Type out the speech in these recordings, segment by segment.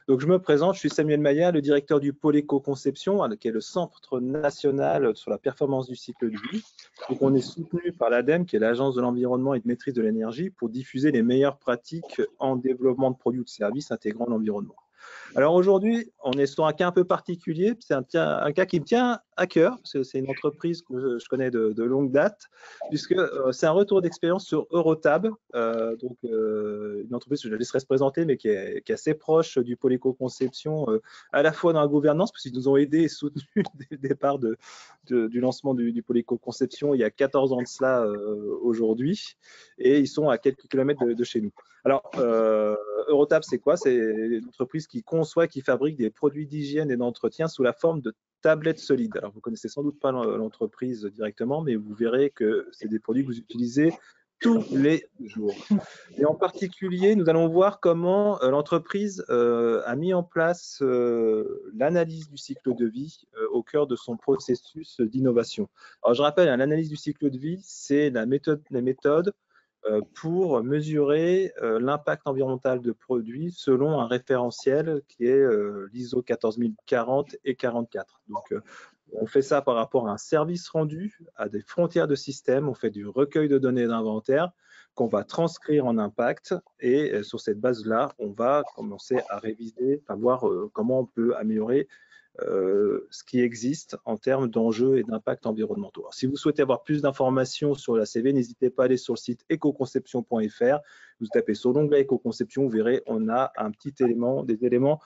Donc, je me présente, je suis Samuel Maillard, le directeur du pôle éco-conception, qui est le Centre national sur la performance du cycle de vie. Donc, on est soutenu par l'ADEME, qui est l'Agence de l'environnement et de maîtrise de l'énergie, pour diffuser les meilleures pratiques en développement de produits ou de services intégrant l'environnement. Alors aujourd'hui, on est sur un cas un peu particulier. C'est un cas qui me tient à cœur, parce que c'est une entreprise que je connais de longue date, puisque c'est un retour d'expérience sur Eurotab, une entreprise que je laisserai se présenter, mais qui est assez proche du pôle éco-conception, à la fois dans la gouvernance, parce qu'ils nous ont aidés et soutenus dès le départ du lancement du pôle éco-conception il y a 14 ans de cela aujourd'hui, et ils sont à quelques kilomètres de chez nous. Alors, Eurotab, c'est quoi? C'est une entreprise qui conçoit et qui fabrique des produits d'hygiène et d'entretien sous la forme de tablettes solides. Alors, vous connaissez sans doute pas l'entreprise directement, mais vous verrez que c'est des produits que vous utilisez tous les jours. Et en particulier, nous allons voir comment l'entreprise a mis en place l'analyse du cycle de vie au cœur de son processus d'innovation. Alors, je rappelle, l'analyse du cycle de vie, c'est la méthode pour mesurer l'impact environnemental de produits selon un référentiel qui est l'ISO 14040 et 44. Donc, on fait ça par rapport à un service rendu, à des frontières de système, on fait du recueil de données d'inventaire qu'on va transcrire en impact et sur cette base-là, on va commencer à réviser, à voir comment on peut améliorer ce qui existe en termes d'enjeux et d'impact environnementaux. Alors, si vous souhaitez avoir plus d'informations sur la CV, n'hésitez pas à aller sur le site ecoconception.fr. Vous tapez sur l'onglet éco-conception, vous verrez, on a un petit élément, des éléments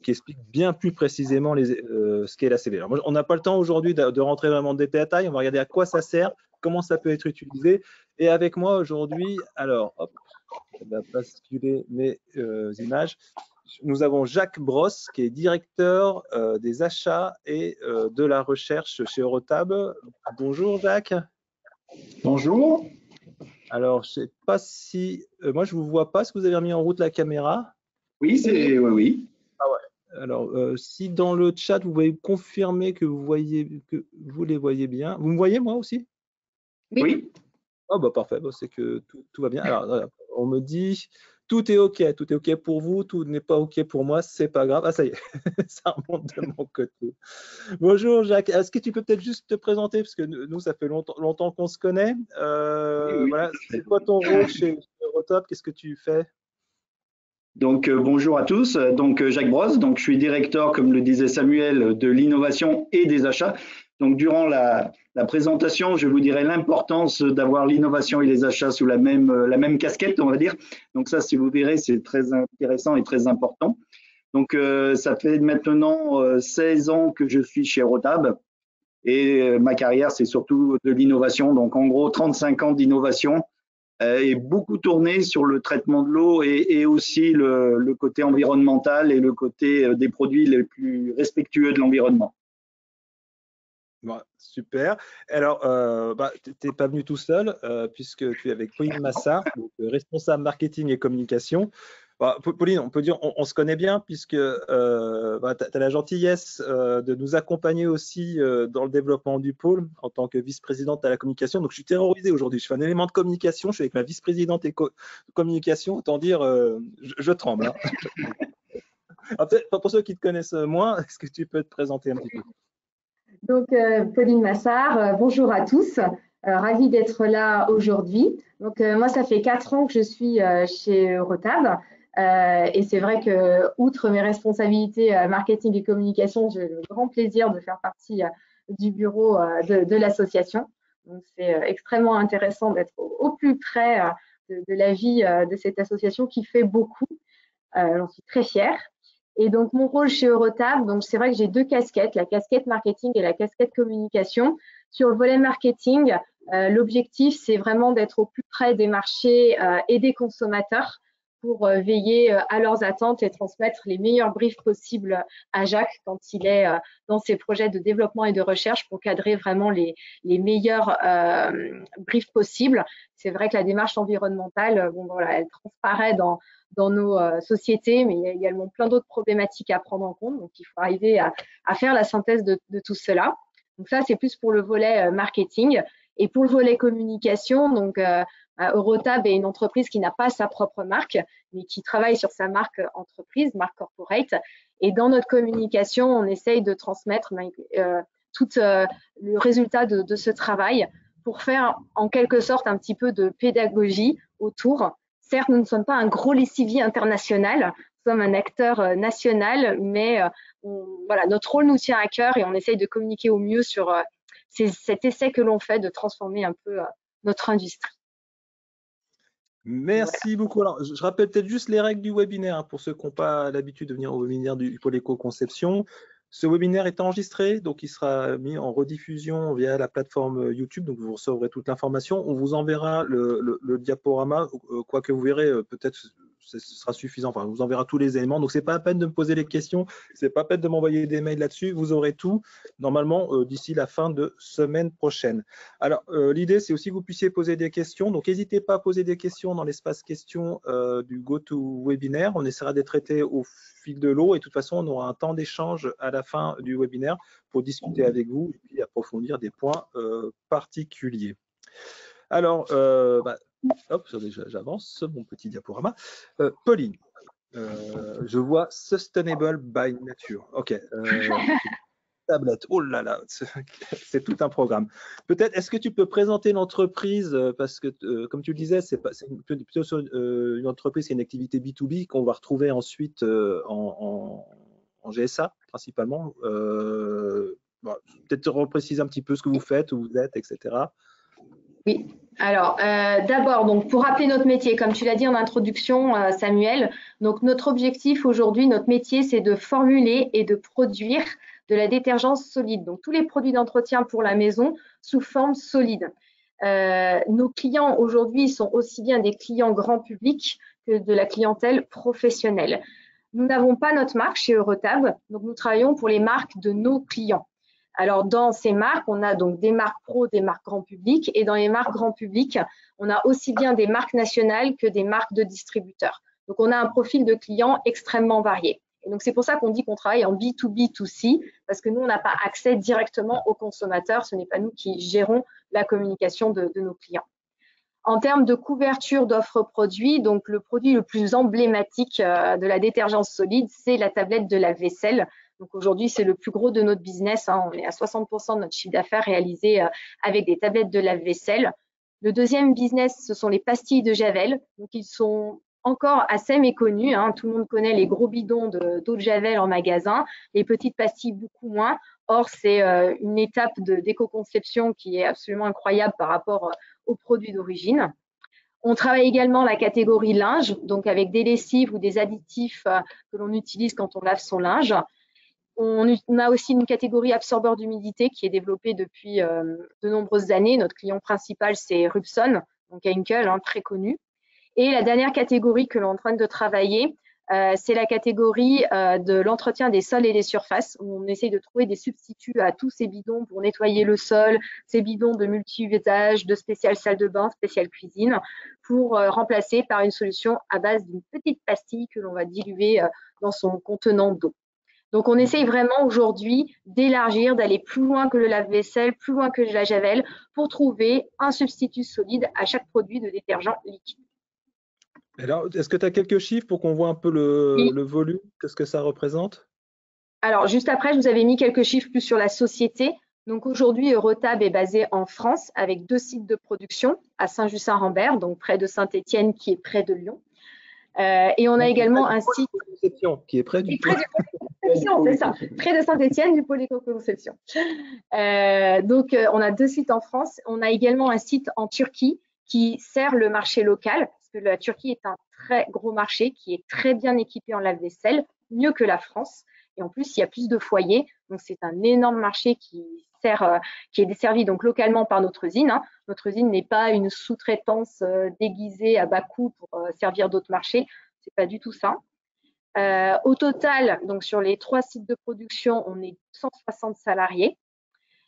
qui expliquent bien plus précisément ce qu'est la CV. Alors, on n'a pas le temps aujourd'hui de rentrer vraiment dans des détails. On va regarder à quoi ça sert, comment ça peut être utilisé. Et avec moi aujourd'hui, alors, hop, ça va basculer mes images. Nous avons Jacques Brosse, qui est directeur des achats et de la recherche chez Eurotab. Bonjour Jacques. Bonjour. Alors, je ne sais pas si… moi, je ne vous vois pas. Est-ce que vous avez remis en route la caméra? Oui, oui. Ah ouais. Alors, si dans le chat, vous pouvez confirmer que vous les voyez bien. Vous me voyez, moi aussi? Oui. Oh, bah parfait, bah, c'est que tout va bien. Alors, voilà, on me dit… Tout est OK pour vous, tout n'est pas OK pour moi, c'est pas grave. Ah, ça y est, ça remonte de mon côté. Bonjour Jacques, est-ce que tu peux peut-être juste te présenter, parce que nous, ça fait longtemps qu'on se connaît. Oui. Voilà, c'est quoi ton rôle chez Eurotop? Qu'est-ce que tu fais? Donc, bonjour à tous. Donc, Jacques Brosse. Donc, je suis directeur, comme le disait Samuel, de l'innovation et des achats. Donc, durant la présentation, je vous dirai l'importance d'avoir l'innovation et les achats sous la même casquette, on va dire. Donc, ça, si vous verrez, c'est très intéressant et très important. Donc, ça fait maintenant 16 ans que je suis chez Eurotab. Et ma carrière, c'est surtout de l'innovation. Donc, en gros, 35 ans d'innovation. Et beaucoup tourné sur le traitement de l'eau et aussi le côté environnemental et le côté des produits les plus respectueux de l'environnement. Bon, super. Alors, tu n'es pas venu tout seul, puisque tu es avec Pauline Massard, donc, responsable marketing et communication. Pauline, on peut dire on se connaît bien, puisque tu as la gentillesse de nous accompagner aussi dans le développement du pôle en tant que vice-présidente à la communication. Donc, je suis terrorisé aujourd'hui. Je fais un élément de communication. Je suis avec ma vice-présidente communication. Autant dire, je tremble. Hein. Alors, pour ceux qui te connaissent moins, est-ce que tu peux te présenter un petit peu? Donc, Pauline Massard, bonjour à tous. Ravie d'être là aujourd'hui. Donc, moi, ça fait 4 ans que je suis chez Eurotab. Et c'est vrai que, outre mes responsabilités marketing et communication, j'ai le grand plaisir de faire partie du bureau de l'association. Donc, c'est extrêmement intéressant d'être au plus près de la vie de cette association qui fait beaucoup. J'en suis très fière. Et donc, mon rôle chez Eurotab, donc c'est vrai que j'ai 2 casquettes, la casquette marketing et la casquette communication. Sur le volet marketing, l'objectif, c'est vraiment d'être au plus près des marchés et des consommateurs pour veiller à leurs attentes et transmettre les meilleurs briefs possibles à Jacques quand il est dans ses projets de développement et de recherche pour cadrer vraiment les meilleurs briefs possibles. C'est vrai que la démarche environnementale, bon, voilà, elle transparaît dans nos sociétés, mais il y a également plein d'autres problématiques à prendre en compte. Donc, il faut arriver à faire la synthèse de tout cela. Donc, ça, c'est plus pour le volet marketing. Et pour le volet communication, donc Eurotab est une entreprise qui n'a pas sa propre marque, mais qui travaille sur sa marque entreprise, marque corporate. Et dans notre communication, on essaye de transmettre tout le résultat de ce travail pour faire en quelque sorte un petit peu de pédagogie autour. Certes, nous ne sommes pas un gros lessivier international, nous sommes un acteur national, mais voilà, notre rôle nous tient à cœur et on essaye de communiquer au mieux sur cet essai que l'on fait de transformer un peu notre industrie. Merci beaucoup. Alors, je rappelle peut-être juste les règles du webinaire hein, pour ceux qui n'ont pas l'habitude de venir au webinaire du pôle éco-conception. Ce webinaire est enregistré, donc il sera mis en rediffusion via la plateforme YouTube, donc vous recevrez toute l'information. On vous enverra le diaporama, quoique vous verrez, peut-être ce sera suffisant, enfin, on vous enverra tous les éléments. Donc, ce n'est pas la peine de me poser les questions, ce n'est pas la peine de m'envoyer des mails là-dessus, vous aurez tout, normalement, d'ici la fin de semaine prochaine. Alors, l'idée, c'est aussi que vous puissiez poser des questions, donc n'hésitez pas à poser des questions dans l'espace questions du GoToWebinar. On essaiera de les traiter au fil de l'eau et de toute façon, on aura un temps d'échange à la fin du webinaire pour discuter avec vous et puis approfondir des points particuliers. Alors, hop, j'avance mon petit diaporama. Pauline, je vois Sustainable by Nature. OK. Tablette. Oh là là, c'est tout un programme. Peut-être, est-ce que tu peux présenter l'entreprise parce que, comme tu le disais, c'est plutôt une entreprise, c'est une activité B2B qu'on va retrouver ensuite en GSA principalement. Peut-être repréciser un petit peu ce que vous faites, où vous êtes, etc. Oui. Alors, d'abord, donc pour rappeler notre métier, comme tu l'as dit en introduction, Samuel, donc notre objectif aujourd'hui, notre métier, c'est de formuler et de produire de la détergence solide. Donc, tous les produits d'entretien pour la maison sous forme solide. Nos clients aujourd'hui sont aussi bien des clients grand public que de la clientèle professionnelle. Nous n'avons pas notre marque chez Eurotab, donc nous travaillons pour les marques de nos clients. Alors, dans ces marques, on a donc des marques pro, des marques grand public. Et dans les marques grand public, on a aussi bien des marques nationales que des marques de distributeurs. Donc, on a un profil de clients extrêmement varié. Et donc, c'est pour ça qu'on dit qu'on travaille en B2B2C, parce que nous, on n'a pas accès directement aux consommateurs. Ce n'est pas nous qui gérons la communication de nos clients. En termes de couverture d'offres produits, donc le produit le plus emblématique de la détergence solide, c'est la tablette de lave-vaisselle. Donc aujourd'hui, c'est le plus gros de notre business. Hein. On est à 60% de notre chiffre d'affaires réalisé avec des tablettes de lave-vaisselle. Le deuxième business, ce sont les pastilles de Javel. Donc ils sont encore assez méconnus. Hein. Tout le monde connaît les gros bidons d'eau de Javel en magasin, les petites pastilles beaucoup moins. Or, c'est une étape d'éco-conception qui est absolument incroyable par rapport aux produits d'origine. On travaille également la catégorie linge, donc avec des lessives ou des additifs que l'on utilise quand on lave son linge. On a aussi une catégorie absorbeur d'humidité qui est développée depuis de nombreuses années. Notre client principal, c'est Rubson, donc Henkel, hein, très connu. Et la dernière catégorie que l'on est en train de travailler, c'est la catégorie de l'entretien des sols et des surfaces, où on essaye de trouver des substituts à tous ces bidons pour nettoyer le sol, ces bidons de multi-usage, de spécial salle de bain, spécial cuisine, pour remplacer par une solution à base d'une petite pastille que l'on va diluer dans son contenant d'eau. Donc, on essaye vraiment aujourd'hui d'élargir, d'aller plus loin que le lave-vaisselle, plus loin que la Javel, pour trouver un substitut solide à chaque produit de détergent liquide. Alors, est-ce que tu as quelques chiffres pour qu'on voit un peu le volume, qu'est-ce que ça représente? Alors, juste après, je vous avais mis quelques chiffres plus sur la société. Donc, aujourd'hui, Eurotab est basé en France avec 2 sites de production à Saint-Just-Saint-Rambert, donc près de Saint-Étienne, qui est près de Lyon. Et on a également un site qui est près du pôle éco-conception, c'est ça, près de Saint-Étienne du pôle éco-conception. Donc, on a 2 sites en France. On a également un site en Turquie qui sert le marché local, parce que la Turquie est un très gros marché qui est très bien équipé en lave-vaisselle, mieux que la France. Et en plus, il y a plus de foyers. Donc, c'est un énorme marché qui est desservi donc localement par notre usine. Hein. Notre usine n'est pas une sous-traitance déguisée à bas coût pour servir d'autres marchés. C'est pas du tout ça. Au total, donc sur les 3 sites de production, on est 160 salariés.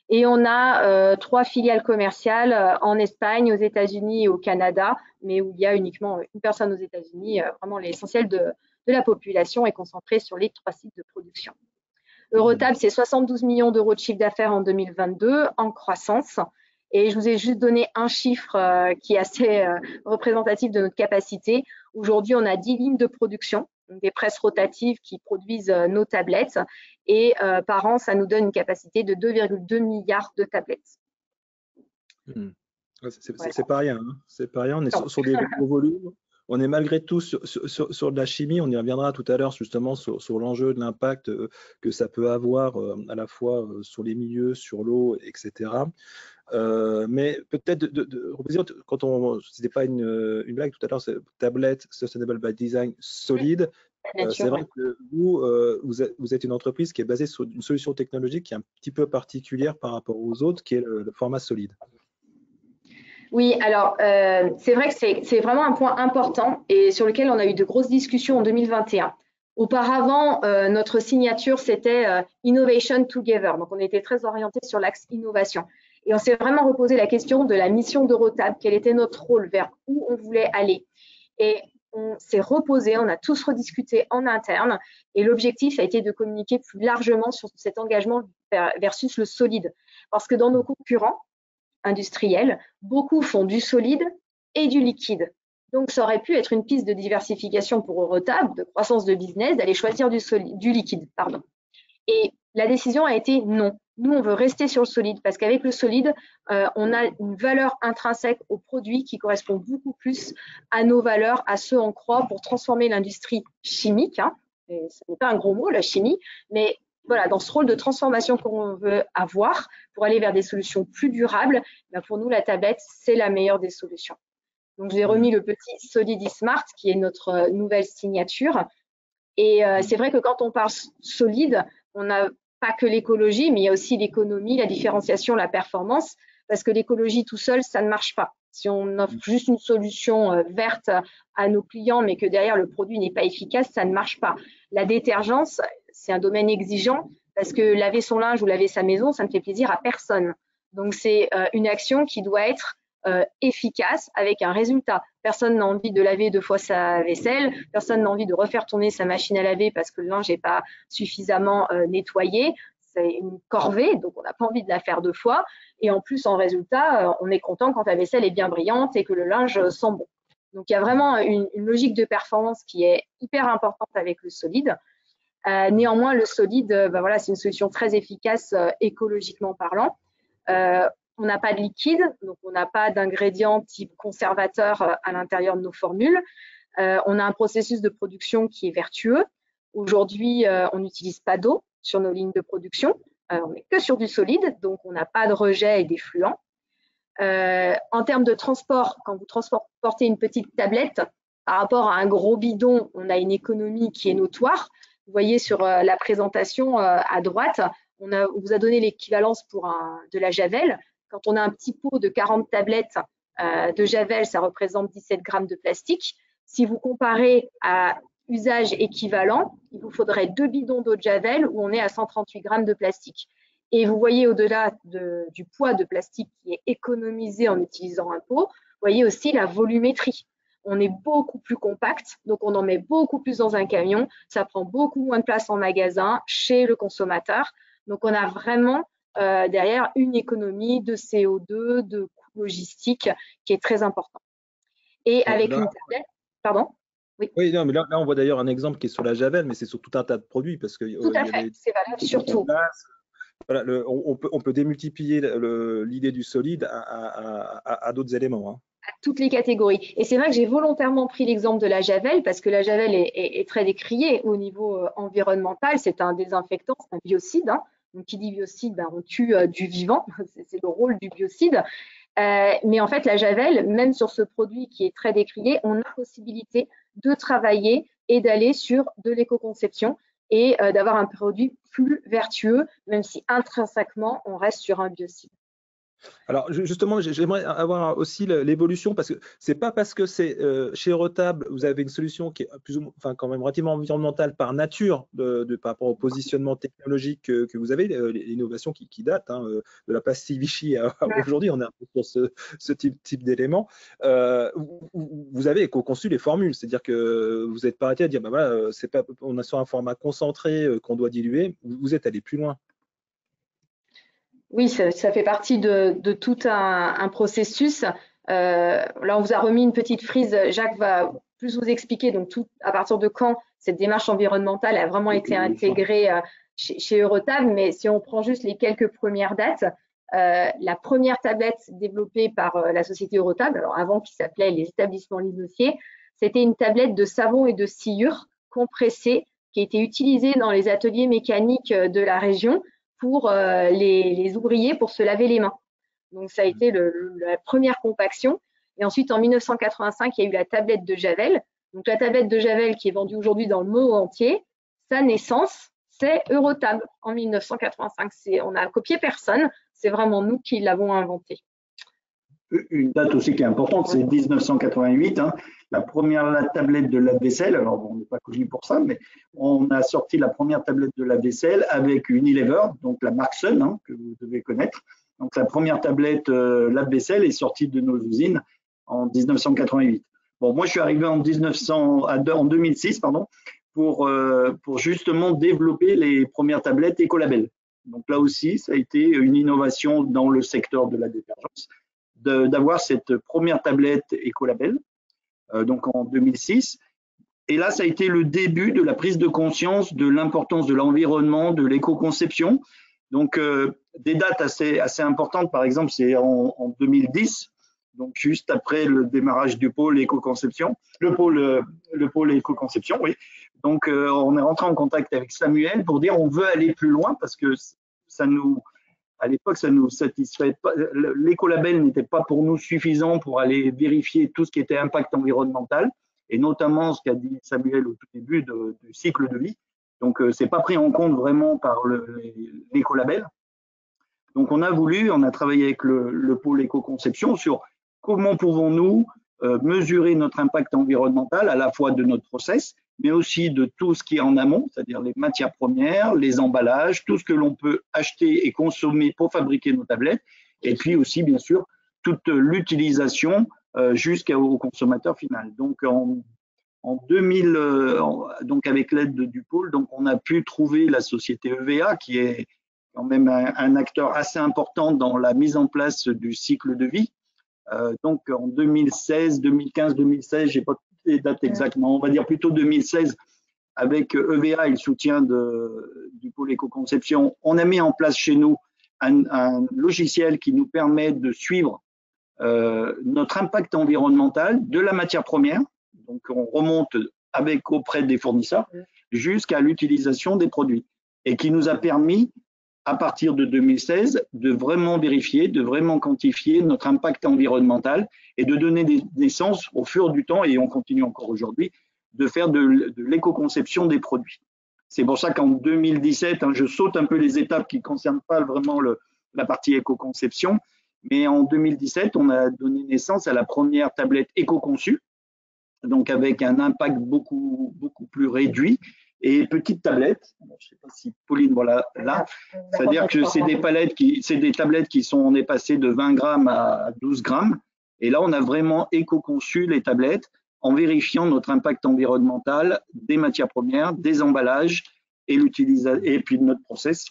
Et on a 3 filiales commerciales en Espagne, aux États-Unis et au Canada, mais où il y a uniquement une personne aux États-Unis. Vraiment, l'essentiel de la population est concentré sur les 3 sites de production. Eurotab, c'est 72 millions d'euros de chiffre d'affaires en 2022, en croissance. Et je vous ai juste donné un chiffre qui est assez représentatif de notre capacité. Aujourd'hui, on a 10 lignes de production, donc des presses rotatives qui produisent nos tablettes. Et par an, ça nous donne une capacité de 2,2 milliards de tablettes. C'est pas rien, hein. C'est pas rien. On est sur des gros volumes. On est malgré tout sur de la chimie. On y reviendra tout à l'heure justement sur l'enjeu de l'impact que ça peut avoir à la fois sur les milieux, sur l'eau, etc. Mais peut-être quand c'était pas une blague tout à l'heure, c'est tablette Sustainable by Design solide. C'est vrai que vous êtes une entreprise qui est basée sur une solution technologique qui est un petit peu particulière par rapport aux autres, qui est le format solide. Oui, alors c'est vrai que c'est vraiment un point important et sur lequel on a eu de grosses discussions en 2021. Auparavant, notre signature, c'était Innovation Together. Donc, on était très orienté sur l'axe innovation. Et on s'est vraiment reposé la question de la mission d'Eurotab, quel était notre rôle, vers où on voulait aller. Et on s'est reposé, on a tous rediscuté en interne et l'objectif a été de communiquer plus largement sur cet engagement versus le solide. Parce que dans nos concurrents industriels, beaucoup font du solide et du liquide. Donc, ça aurait pu être une piste de diversification pour Eurotab, de croissance de business, d'aller choisir du liquide. Et la décision a été non. Nous, on veut rester sur le solide parce qu'avec le solide, on a une valeur intrinsèque au produit qui correspond beaucoup plus à nos valeurs, à ce en croit pour transformer l'industrie chimique. Et ce n'est pas un gros mot, la chimie, mais voilà, dans ce rôle de transformation qu'on veut avoir pour aller vers des solutions plus durables, pour nous, la tablette, c'est la meilleure des solutions. Donc, j'ai remis le petit Solidi Smart qui est notre nouvelle signature. Et c'est vrai que quand on parle solide, on n'a pas que l'écologie, mais il y a aussi l'économie, la différenciation, la performance, parce que l'écologie tout seul, ça ne marche pas. Si on offre juste une solution verte à nos clients, mais que derrière le produit n'est pas efficace, ça ne marche pas. La détergence, c'est un domaine exigeant, parce que laver son linge ou laver sa maison, ça ne fait plaisir à personne. Donc, c'est une action qui doit être efficace avec un résultat. Personne n'a envie de laver 2 fois sa vaisselle, personne n'a envie de refaire tourner sa machine à laver parce que le linge n'est pas suffisamment nettoyé. C'est une corvée, donc on n'a pas envie de la faire 2 fois. Et en plus, en résultat, on est content quand la vaisselle est bien brillante et que le linge sent bon. Donc, il y a vraiment une logique de performance qui est hyper importante avec le solide. Néanmoins, le solide, voilà, c'est une solution très efficace écologiquement parlant. On n'a pas de liquide, donc on n'a pas d'ingrédients type conservateur à l'intérieur de nos formules. On a un processus de production qui est vertueux. Aujourd'hui, on n'utilise pas d'eau sur nos lignes de production. On n'est que sur du solide, donc on n'a pas de rejet et d'effluents. En termes de transport, quand vous transportez une petite tablette par rapport à un gros bidon, on a une économie qui est notoire. Vous voyez sur la présentation à droite, on vous a donné l'équivalence pour de la javel. Quand on a un petit pot de 40 tablettes de javel, ça représente 17 grammes de plastique. Si vous comparez à usage équivalent, il vous faudrait 2 bidons d'eau de javel où on est à 138 grammes de plastique. Et vous voyez au-delà du poids de plastique qui est économisé en utilisant un pot, vous voyez aussi la volumétrie. On est beaucoup plus compact, donc on en met beaucoup plus dans un camion. Ça prend beaucoup moins de place en magasin, chez le consommateur. Donc, on a vraiment derrière une économie de CO2, de coûts logistiques qui est très important. Et avec une tablette, pardon. Oui, non, mais là, on voit d'ailleurs un exemple qui est sur la javel, mais c'est sur tout un tas de produits parce que tout à fait, c'est valable surtout. Voilà, on peut démultiplier l'idée du solide à d'autres éléments. À toutes les catégories. Et c'est vrai que j'ai volontairement pris l'exemple de la javel parce que la javel est très décriée au niveau environnemental. C'est un désinfectant, c'est un biocide. Donc, qui dit biocide, on tue du vivant. C'est le rôle du biocide. Mais en fait, la javel, même sur ce produit qui est très décrié, on a la possibilité de travailler et d'aller sur de l'éco-conception et d'avoir un produit plus vertueux, même si intrinsèquement, on reste sur un biocide. Alors justement, j'aimerais avoir aussi l'évolution parce que c'est pas parce que c'est chez Eurotab, vous avez une solution qui est plus ou moins, enfin quand même relativement environnementale par nature par rapport au positionnement technologique que vous avez, l'innovation qui date de la pastille Vichy à aujourd'hui, on est un peu sur ce type d'éléments. Vous avez éco-conçu les formules, c'est-à-dire que vous êtes pas arrêté à dire voilà, c'est pas, on est sur un format concentré qu'on doit diluer, vous êtes allé plus loin. Oui, ça fait partie de tout un processus. Là, on vous a remis une petite frise. Jacques va plus vous expliquer donc tout à partir de quand cette démarche environnementale a vraiment été intégrée chez Eurotab. Mais si on prend juste les quelques premières dates, la première tablette développée par la société Eurotab, alors avant qui s'appelait les établissements lignociers, c'était une tablette de savon et de sciure compressée qui était utilisée dans les ateliers mécaniques de la région pour les ouvriers pour se laver les mains. Donc, ça a été la première compaction. Et ensuite, en 1985, il y a eu la tablette de Javel. Donc, la tablette de Javel qui est vendue aujourd'hui dans le monde entier, sa naissance, c'est Eurotab en 1985. On n'a copié personne, c'est vraiment nous qui l'avons inventé. Une date aussi qui est importante, c'est 1988, hein, la première tablette de lave-vaisselle. Alors, on n'est pas connu pour ça, mais on a sorti la première tablette de lave-vaisselle avec Unilever, donc la marque Sun, hein, que vous devez connaître. Donc, la première tablette lave-vaisselle est sortie de nos usines en 1988. Bon, moi, je suis arrivé en 2006, pardon, pour justement développer les premières tablettes Ecolabel. Donc là aussi, ça a été une innovation dans le secteur de la détergence, d'avoir cette première tablette Ecolabel, donc en 2006. Et là, ça a été le début de la prise de conscience de l'importance de l'environnement, de l'éco-conception. Donc, des dates assez importantes, par exemple, c'est en 2010, donc juste après le démarrage du pôle éco-conception, le pôle éco-conception, oui. Donc, on est rentré en contact avec Samuel pour dire on veut aller plus loin parce que à l'époque, ça nous satisfait pas. L'écolabel n'était pas pour nous suffisant pour aller vérifier tout ce qui était impact environnemental, et notamment ce qu'a dit Samuel au tout début du cycle de vie. Donc, c'est pas pris en compte vraiment par l'écolabel. Donc, on a travaillé avec le pôle éco-conception sur comment pouvons-nous mesurer notre impact environnemental à la fois de notre process, mais aussi de tout ce qui est en amont, c'est-à-dire les matières premières, les emballages, tout ce que l'on peut acheter et consommer pour fabriquer nos tablettes, et puis aussi, bien sûr, toute l'utilisation jusqu'au consommateur final. Donc, en 2000, donc avec l'aide du pôle, donc on a pu trouver la société EVA, qui est quand même un acteur assez important dans la mise en place du cycle de vie. Donc en 2016, 2015, 2016, j'ai pas les dates exactement, on va dire plutôt 2016, avec EVA et le soutien du pôle éco-conception, on a mis en place chez nous un logiciel qui nous permet de suivre notre impact environnemental de la matière première. Donc on remonte auprès des fournisseurs jusqu'à l'utilisation des produits et qui nous a permis à partir de 2016, de vraiment vérifier, de vraiment quantifier notre impact environnemental et de donner naissance au fur du temps, et on continue encore aujourd'hui, de faire de l'éco-conception des produits. C'est pour ça qu'en 2017, je saute un peu les étapes qui ne concernent pas vraiment la partie éco-conception, mais en 2017, on a donné naissance à la première tablette éco-conçue, donc avec un impact beaucoup plus réduit, et petite tablette. Je ne sais pas si Pauline, voilà, là. C'est-à-dire que c'est des tablettes on est passé de 20 grammes à 12 grammes. Et là, on a vraiment éco-conçu les tablettes en vérifiant notre impact environnemental des matières premières, des emballages et puis de notre process,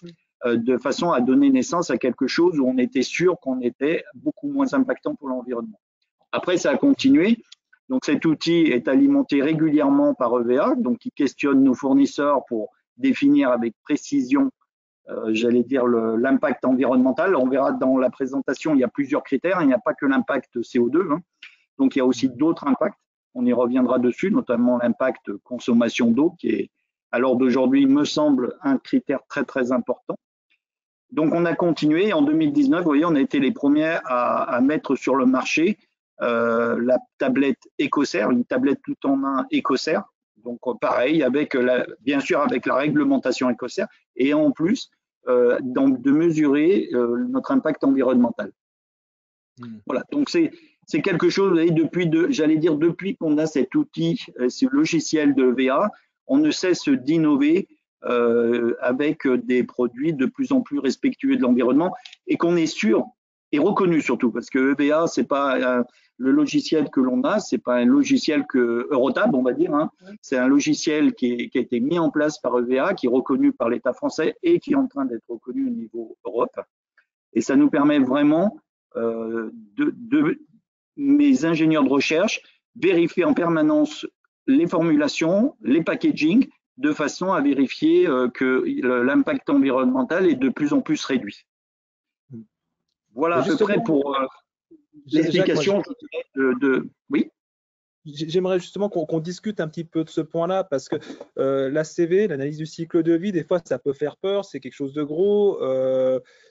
de façon à donner naissance à quelque chose où on était sûr qu'on était beaucoup moins impactant pour l'environnement. Après, ça a continué. Donc, cet outil est alimenté régulièrement par EVA, donc qui questionne nos fournisseurs pour définir avec précision, j'allais dire, l'impact environnemental. On verra dans la présentation, il y a plusieurs critères, il n'y a pas que l'impact CO2, hein. Donc il y a aussi d'autres impacts. On y reviendra dessus, notamment l'impact consommation d'eau, qui est, à l'heure d'aujourd'hui, me semble un critère très important. Donc, on a continué. En 2019, vous voyez, on a été les premiers à mettre sur le marché la tablette EcoCert, une tablette tout en main EcoCert. Donc, pareil, bien sûr, avec la réglementation EcoCert, et en plus, de mesurer notre impact environnemental. Voilà, donc c'est quelque chose, vous voyez, depuis qu'on a cet outil, ce logiciel de EVA, on ne cesse d'innover avec des produits de plus en plus respectueux de l'environnement et qu'on est sûr et reconnu surtout, parce que EVA, c'est pas le logiciel que l'on a, c'est pas un logiciel que Eurotab, on va dire, hein. C'est un logiciel qui a été mis en place par EVA, qui est reconnu par l'État français et qui est en train d'être reconnu au niveau Europe. Et ça nous permet vraiment mes ingénieurs de recherche vérifier en permanence les formulations, les packaging, de façon à vérifier que l'impact environnemental est de plus en plus réduit. Voilà à peu près pour l'explication oui. J'aimerais justement qu'on discute un petit peu de ce point-là, parce que l'ACV, l'analyse du cycle de vie, des fois, ça peut faire peur, c'est quelque chose de gros.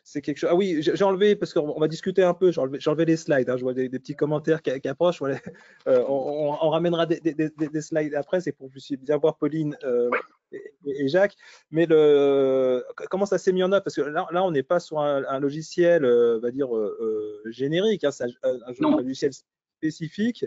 C'est quelque chose. Ah oui, j'ai enlevé, parce qu'on va discuter un peu, j'ai enlevé les slides, hein, je vois des petits commentaires qui approchent. Voilà. On ramènera des slides après, c'est pour que vous puissiez bien voir Pauline et Jacques. Mais comment ça s'est mis en œuvre? Parce que là on n'est pas sur un logiciel, on va dire, générique, hein, c'est un logiciel spécifique,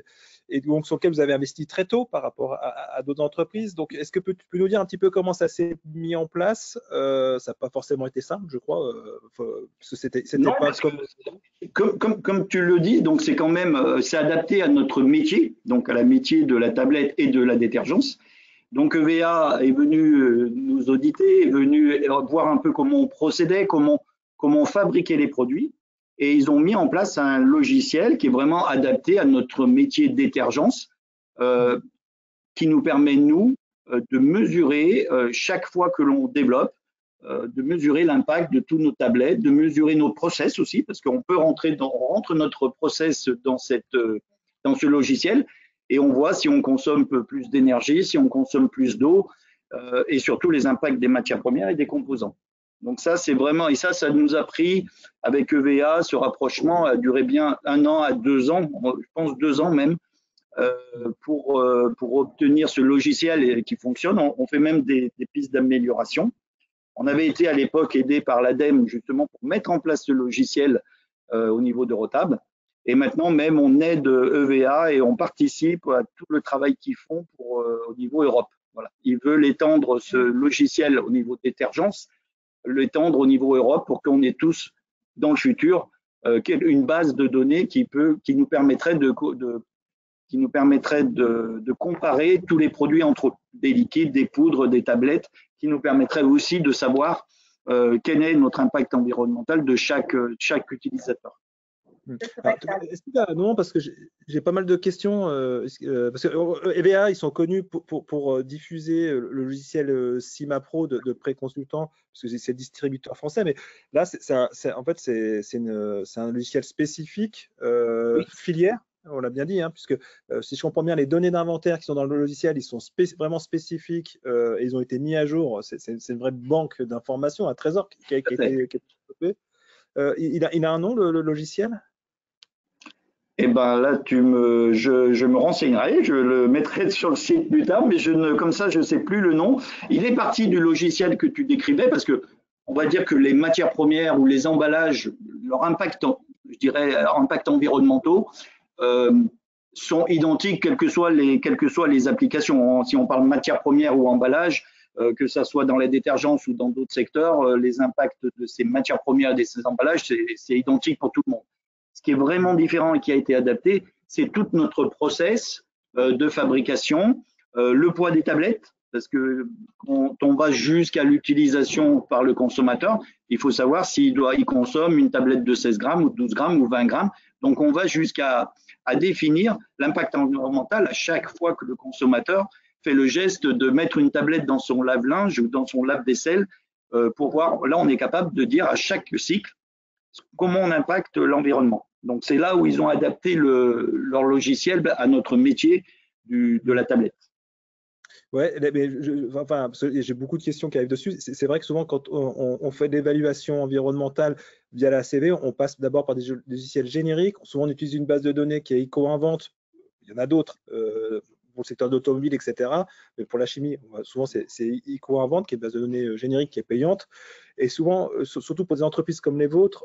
et donc sur lequel vous avez investi très tôt par rapport à d'autres entreprises. Donc, est-ce que tu peux nous dire un petit peu comment ça s'est mis en place? Ça n'a pas forcément été simple, je crois, parce que c'était pas comme tu le dis, donc c'est quand même c'est adapté à notre métier, donc à la métier de la tablette et de la détergence. Donc EVA est venu nous auditer, est venu voir un peu comment on procédait, comment on fabriquait les produits. Et ils ont mis en place un logiciel qui est vraiment adapté à notre métier de détergence, qui nous permet, nous, de mesurer chaque fois que l'on développe, de mesurer l'impact de tous nos tablettes, de mesurer nos process aussi, parce qu'on peut on rentre notre process dans ce logiciel, et on voit si on consomme plus d'énergie, si on consomme plus d'eau, et surtout les impacts des matières premières et des composants. Donc ça, c'est vraiment, et ça nous a pris, avec EVA, ce rapprochement a duré bien 1 an à 2 ans, je pense 2 ans même, pour obtenir ce logiciel qui fonctionne. On fait même des pistes d'amélioration. On avait été à l'époque aidé par l'ADEME justement pour mettre en place ce logiciel au niveau de Rotab. Et maintenant même, on aide EVA et on participe à tout le travail qu'ils font au niveau Europe. Voilà. Ils veulent étendre ce logiciel au niveau détergence, l'étendre au niveau Europe pour qu'on ait tous dans le futur une base de données qui nous permettrait de comparer tous les produits entre eux, des liquides, des poudres, des tablettes, qui nous permettrait aussi de savoir quel est notre impact environnemental de chaque utilisateur. Non, parce que j'ai pas mal de questions, parce que EVA, ils sont connus pour diffuser le logiciel CIMAPRO de pré-consultant, parce que c'est le distributeur français, mais là, en fait, c'est un logiciel spécifique, oui, filière, on l'a bien dit, hein, puisque si je comprends bien, les données d'inventaire qui sont dans le logiciel, ils sont vraiment spécifiques, et ils ont été mis à jour. C'est une vraie banque d'informations, un trésor qui a été développé. Il a un nom, le logiciel? Eh ben là, je me renseignerai, je le mettrai sur le site plus tard, mais comme ça, je ne sais plus le nom. Il est parti du logiciel que tu décrivais, parce que on va dire que les matières premières ou les emballages, leur impact, je dirais, impact environnementaux, sont identiques, quelles que soient les applications. Si on parle matières premières ou emballage, que ça soit dans la détergence ou dans d'autres secteurs, les impacts de ces matières premières et de ces emballages, c'est identique pour tout le monde. Ce qui est vraiment différent et qui a été adapté, c'est tout notre process de fabrication, le poids des tablettes, parce que quand on va jusqu'à l'utilisation par le consommateur, il faut savoir s'il consomme une tablette de 16 grammes ou 12 grammes ou 20 grammes. Donc, on va jusqu'à définir l'impact environnemental à chaque fois que le consommateur fait le geste de mettre une tablette dans son lave-linge ou dans son lave-vaisselle pour voir. Là, on est capable de dire à chaque cycle comment on impacte l'environnement. Donc, c'est là où ils ont adapté leur logiciel à notre métier de la tablette. Ouais, mais j'ai beaucoup de questions qui arrivent dessus. C'est vrai que souvent, quand on fait de l'évaluation environnementale via la CV, on passe d'abord par des logiciels génériques. Souvent, on utilise une base de données qui est EcoInvent. Il y en a d'autres pour le secteur d'automobile, etc. Mais pour la chimie, souvent, c'est EcoInvent qui est une base de données générique qui est payante. Et souvent, surtout pour des entreprises comme les vôtres,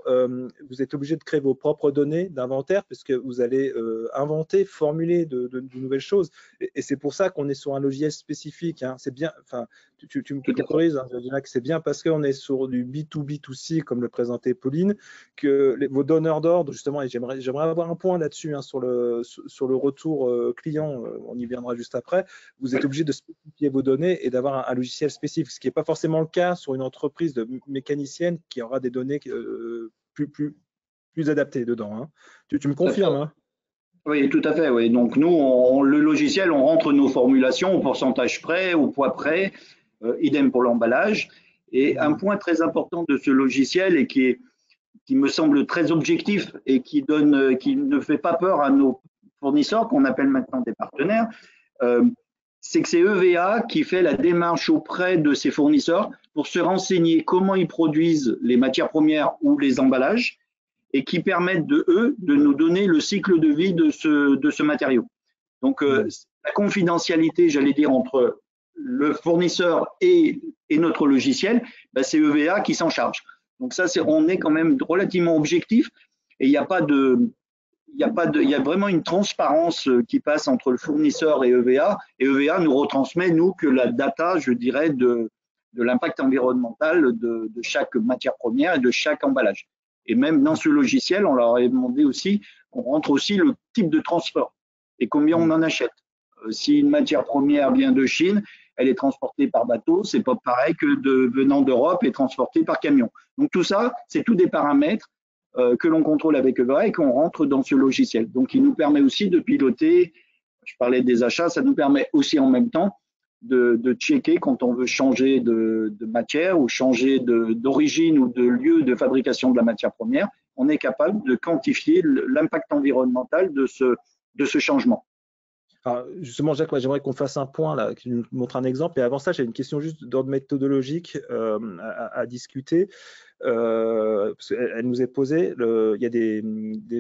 vous êtes obligé de créer vos propres données d'inventaire puisque vous allez inventer, formuler de nouvelles choses. Et c'est pour ça qu'on est sur un logiciel spécifique. Hein. C'est bien, enfin, tu me corriges, hein, que c'est bien parce qu'on est sur du B2B2C, comme le présentait Pauline, que vos donneurs d'ordre, justement, et j'aimerais avoir un point là-dessus, hein, sur le retour client, on y viendra juste après, vous êtes obligé de spécifier vos données et d'avoir un logiciel spécifique, ce qui n'est pas forcément le cas sur une entreprise de mécanicienne qui aura des données plus adapté dedans. Hein. Tu me confirmes, hein? Oui, tout à fait. Oui. Donc nous, le logiciel, on rentre nos formulations au pourcentage près, au poids près, idem pour l'emballage. Et un point très important de ce logiciel et qui me semble très objectif et qui ne fait pas peur à nos fournisseurs, qu'on appelle maintenant des partenaires, c'est que c'est EVA qui fait la démarche auprès de ses fournisseurs pour se renseigner comment ils produisent les matières premières ou les emballages et qui permettent de nous donner le cycle de vie de ce matériau. Donc, la confidentialité, j'allais dire, entre le fournisseur et notre logiciel, ben, c'est EVA qui s'en charge. Donc ça, on est quand même relativement objectif et il y a vraiment une transparence qui passe entre le fournisseur et EVA nous retransmet, nous, que la data, je dirais, de l'impact environnemental de chaque matière première et de chaque emballage. Et même dans ce logiciel, on leur a demandé aussi, on rentre aussi le type de transport et combien on en achète. Si une matière première vient de Chine, elle est transportée par bateau, c'est pas pareil que venant d'Europe et transportée par camion. Donc tout ça, c'est tous des paramètres que l'on contrôle avec EVA et qu'on rentre dans ce logiciel. Donc il nous permet aussi de piloter, je parlais des achats, ça nous permet aussi en même temps de checker quand on veut changer de matière ou changer d'origine ou de lieu de fabrication de la matière première, on est capable de quantifier l'impact environnemental de ce changement. Alors justement, Jacques, j'aimerais qu'on fasse un point là, qui nous montre un exemple. Et avant ça, j'ai une question juste d'ordre méthodologique à discuter. Parce qu'elle nous est posée. Il y a des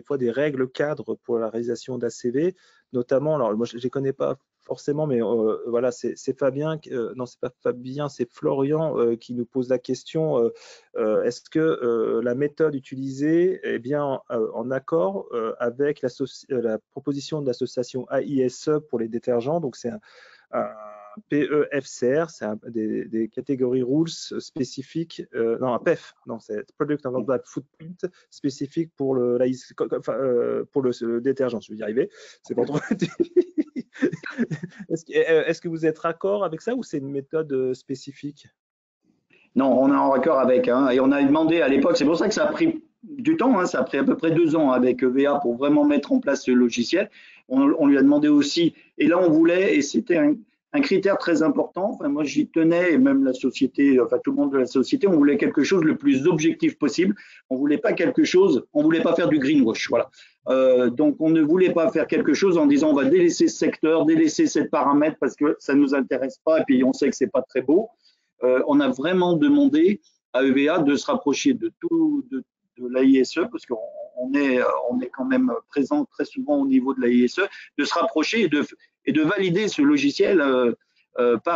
fois des règles cadres pour la réalisation d'ACV, notamment. Alors moi, je les connais pas forcément, mais voilà, c'est Fabien. Non, c'est pas Fabien, c'est Florian qui nous pose la question. Est-ce que la méthode utilisée est bien en accord avec la proposition de l'association AISE pour les détergents? Donc c'est un PEFCR, c'est des catégories rules spécifiques, non, un PEF, non, c'est Product Environmental Footprint spécifique pour le détergent, je vais y arriver, c'est pas trop. Est-ce que vous êtes raccord avec ça ou c'est une méthode spécifique? Non, on est en raccord avec, hein, et on a demandé à l'époque, c'est pour ça que ça a pris du temps, hein, ça a pris à peu près 2 ans avec EVA pour vraiment mettre en place ce logiciel. On lui a demandé aussi, et là on voulait, et c'était un critère très important, enfin moi j'y tenais, et même la société, enfin tout le monde de la société, on voulait quelque chose le plus objectif possible, on voulait pas quelque chose, on voulait pas faire du greenwash, voilà. Donc on ne voulait pas faire quelque chose en disant on va délaisser ce secteur, délaisser ces paramètres parce que ça nous intéresse pas et puis on sait que c'est pas très beau. On a vraiment demandé à EVA de se rapprocher de l'AISE parce qu'on est quand même présent très souvent au niveau de l'AISE, de se rapprocher et de valider ce logiciel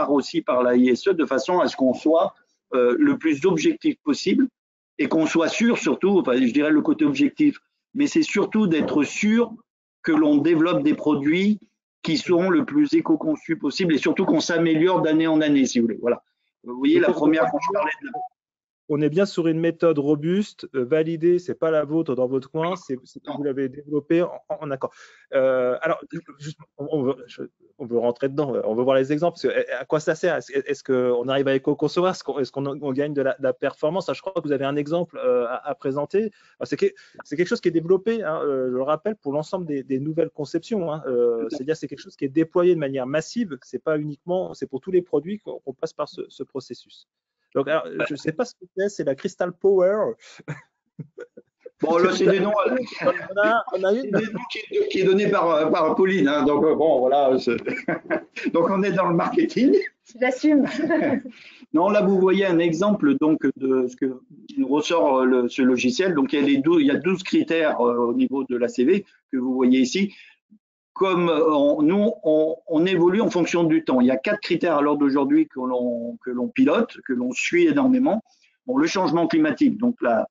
aussi par l'AISE de façon à ce qu'on soit le plus objectif possible et qu'on soit sûr surtout, enfin je dirais le côté objectif, mais c'est surtout d'être sûr que l'on développe des produits qui seront le plus éco-conçus possible et surtout qu'on s'améliore d'année en année, si vous voulez. Voilà. Vous voyez, la première, quand je parlais de la... On est bien sur une méthode robuste, validée, c'est pas la vôtre dans votre coin, vous l'avez développée en accord. Alors, juste, on veut rentrer dedans, on veut voir les exemples. À quoi ça sert? Est-ce qu'on arrive à éco-concevoir? Est-ce qu'on gagne de la performance? Je crois que vous avez un exemple à présenter. C'est quelque chose qui est développé, hein, je le rappelle, pour l'ensemble des nouvelles conceptions. Hein. C'est-à-dire c'est quelque chose qui est déployé de manière massive. C'est pas uniquement, c'est pour tous les produits qu'on passe par ce processus. Donc, alors, je ne sais pas ce que c'est la Crystal Power. Bon, là, c'est des noms, on a des noms qui est donné par Pauline. Hein, donc, bon, voilà. Donc, on est dans le marketing. J'assume. Non, là, vous voyez un exemple donc, de ce que nous ressort ce logiciel. Donc, il y a 12 critères au niveau de l'ACV que vous voyez ici. Comme nous, on évolue en fonction du temps. Il y a 4 critères à l'heure d'aujourd'hui que l'on pilote, que l'on suit énormément. Bon, le changement climatique, donc la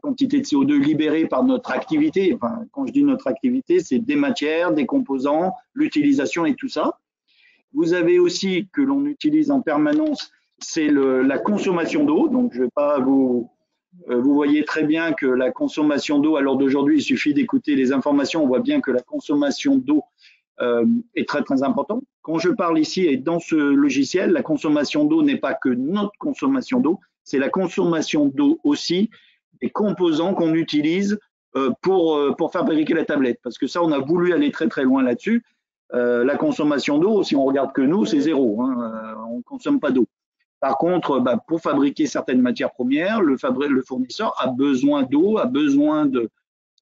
quantité de CO2 libérée par notre activité. Enfin, quand je dis notre activité, c'est des matières, des composants, l'utilisation et tout ça. Vous avez aussi que l'on utilise en permanence, c'est la consommation d'eau. Donc, je ne vais pas vous voyez très bien que la consommation d'eau, à l'heure d'aujourd'hui, il suffit d'écouter les informations, on voit bien que la consommation d'eau est très très importante. Quand je parle ici et dans ce logiciel, la consommation d'eau n'est pas que notre consommation d'eau, c'est la consommation d'eau aussi les composants qu'on utilise pour fabriquer la tablette. Parce que ça, on a voulu aller très très loin là-dessus. La consommation d'eau, si on regarde que nous, c'est zéro. On ne consomme pas d'eau. Par contre, pour fabriquer certaines matières premières, le fournisseur a besoin d'eau, a besoin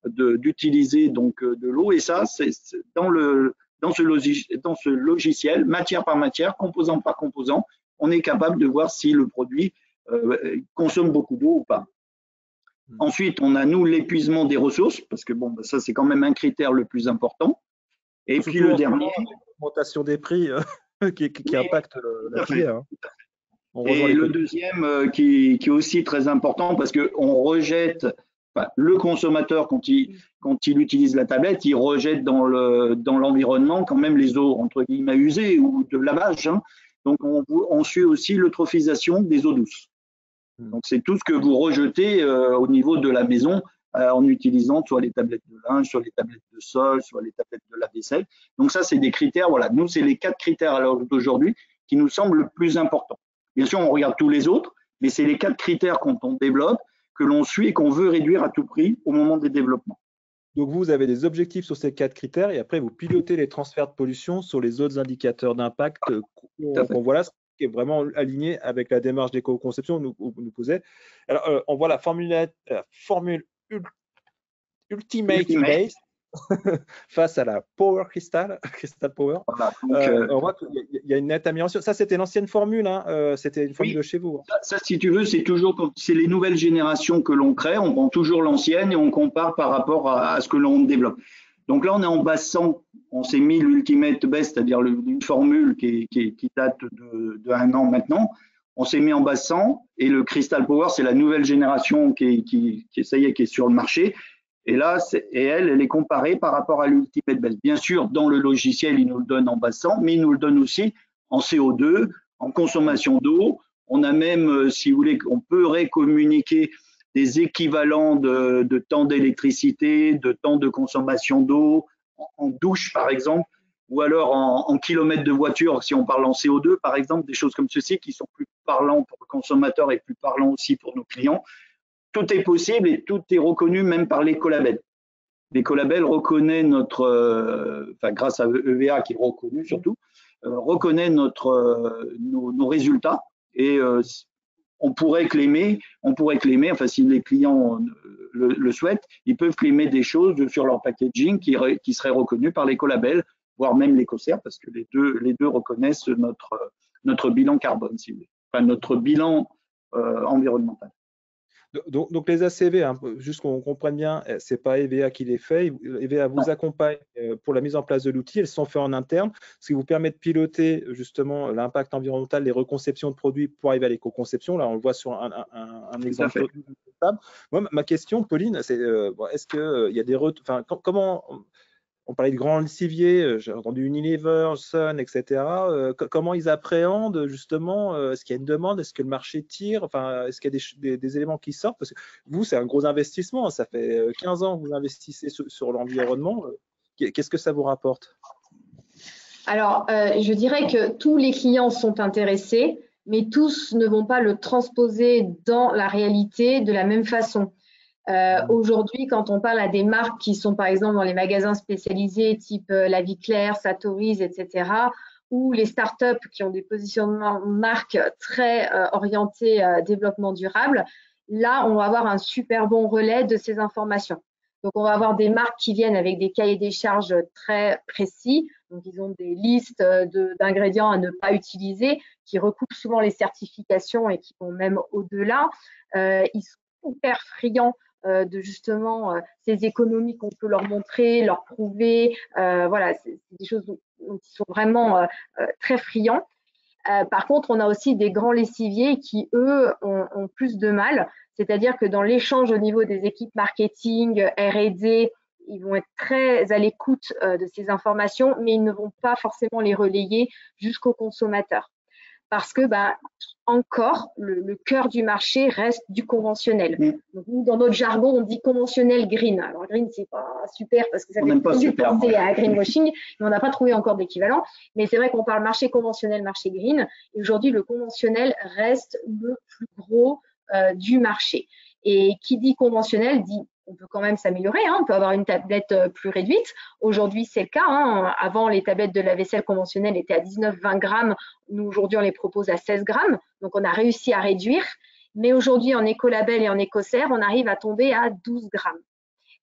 d'utiliser donc de l'eau. Et ça, c'est dans ce logiciel, matière par matière, composant par composant, on est capable de voir si le produit consomme beaucoup d'eau ou pas. Ensuite, on a, nous, l'épuisement des ressources, parce que bon, ça, c'est quand même un critère le plus important. Et puis le dernier… L'augmentation des prix qui impacte la filière. Et le deuxième qui est aussi très important, parce qu'on rejette, le consommateur, quand il utilise la tablette, il rejette dans l'environnement quand même les eaux, entre guillemets, usées ou de lavage. Donc, on suit aussi l'eutrophisation des eaux douces. Donc, c'est tout ce que vous rejetez au niveau de la maison en utilisant soit les tablettes de linge, soit les tablettes de sol, soit les tablettes de lave-vaisselle. Donc, ça, c'est des critères. Voilà, nous, c'est les 4 critères à l'heure d'aujourd'hui qui nous semblent le plus importants. Bien sûr, on regarde tous les autres, mais c'est les 4 critères quand on développe que l'on suit et qu'on veut réduire à tout prix au moment des développements. Donc, vous avez des objectifs sur ces 4 critères et après, vous pilotez les transferts de pollution sur les autres indicateurs d'impact qu'on voit là, ce qui est vraiment aligné avec la démarche d'éco-conception nous posait. Alors, on voit la formule Ultimate Base face à la Power Crystal Power. Voilà, on voit qu'il y a une nette amélioration. Ça, c'était l'ancienne formule, c'était une formule de chez vous. Ça, si tu veux, c'est les nouvelles générations que l'on crée. On prend toujours l'ancienne et on compare par rapport à ce que l'on développe. Donc là, on est en base 100. On s'est mis l'Ultimate Base, c'est-à-dire une formule qui date de 1 an maintenant. On s'est mis en base 100 et le Crystal Power, c'est la nouvelle génération qui est sur le marché. Et là, elle est comparée par rapport à l'Ultimate Base. Bien sûr, dans le logiciel, il nous le donne en base 100, mais il nous le donne aussi en CO2, en consommation d'eau. On a même, si vous voulez, on peut récommuniquer des équivalents de temps d'électricité, de temps de consommation d'eau, en douche, par exemple, ou alors en kilomètres de voiture, si on parle en CO2, par exemple, des choses comme ceci qui sont plus parlants pour le consommateur et plus parlants aussi pour nos clients. Tout est possible et tout est reconnu même par l'écolabel. L'écolabel reconnaît grâce à EVA qui est reconnu surtout, reconnaît nos résultats et on pourrait claimer, enfin si les clients le souhaitent, ils peuvent claimer des choses sur leur packaging qui seraient reconnues par l'écolabel, voire même l'Écocert, parce que les deux reconnaissent notre bilan carbone, si vous voulez, enfin notre bilan environnemental. Donc les ACV, juste qu'on comprenne bien, c'est pas EVA qui les fait. EVA vous accompagne pour la mise en place de l'outil. Elles sont faites en interne, ce qui vous permet de piloter justement l'impact environnemental, les reconceptions de produits pour arriver à l'éco-conception. Là, on le voit sur un exemple. Moi, ma question, Pauline, c'est est-ce qu'il y a des comment on parlait de grands lessiviers, j'ai entendu Unilever, Sun, etc. Comment ils appréhendent justement, est-ce qu'il y a une demande, est-ce que le marché tire, est-ce qu'il y a des éléments qui sortent? Parce que vous, c'est un gros investissement, ça fait 15 ans que vous investissez sur l'environnement. Qu'est-ce que ça vous rapporte? Alors, je dirais que tous les clients sont intéressés, mais tous ne vont pas le transposer dans la réalité de la même façon. Aujourd'hui, quand on parle à des marques qui sont par exemple dans les magasins spécialisés type La Vie Claire, Sartori's, etc., ou les startups qui ont des positionnements marques très orientés développement durable, là, on va avoir un super bon relais de ces informations. Donc, on va avoir des marques qui viennent avec des cahiers des charges très précis. Donc, ils ont des listes d'ingrédients à ne pas utiliser qui recoupent souvent les certifications et qui vont même au-delà. Ils sont hyper friands de justement ces économies qu'on peut leur montrer, leur prouver. Voilà, c'est des choses dont ils sont vraiment très friands. Par contre, on a aussi des grands lessiviers qui, eux, ont plus de mal. C'est-à-dire que dans l'échange au niveau des équipes marketing, R&D, ils vont être très à l'écoute de ces informations, mais ils ne vont pas forcément les relayer jusqu'aux consommateurs. Parce que, encore, le cœur du marché reste du conventionnel. Donc, nous, dans notre jargon, on dit conventionnel green. Alors, green, c'est pas super parce que ça fait penser à greenwashing, mais on n'a pas trouvé encore d'équivalent. Mais c'est vrai qu'on parle marché conventionnel, marché green. Et aujourd'hui, le conventionnel reste le plus gros du marché. Et qui dit conventionnel dit on peut quand même s'améliorer, hein, on peut avoir une tablette plus réduite. Aujourd'hui, c'est le cas. Hein. Avant, les tablettes de lave-vaisselle conventionnelles étaient à 19-20 grammes. Nous, aujourd'hui, on les propose à 16 grammes. Donc, on a réussi à réduire. Mais aujourd'hui, en écolabel et en écocert, on arrive à tomber à 12 grammes.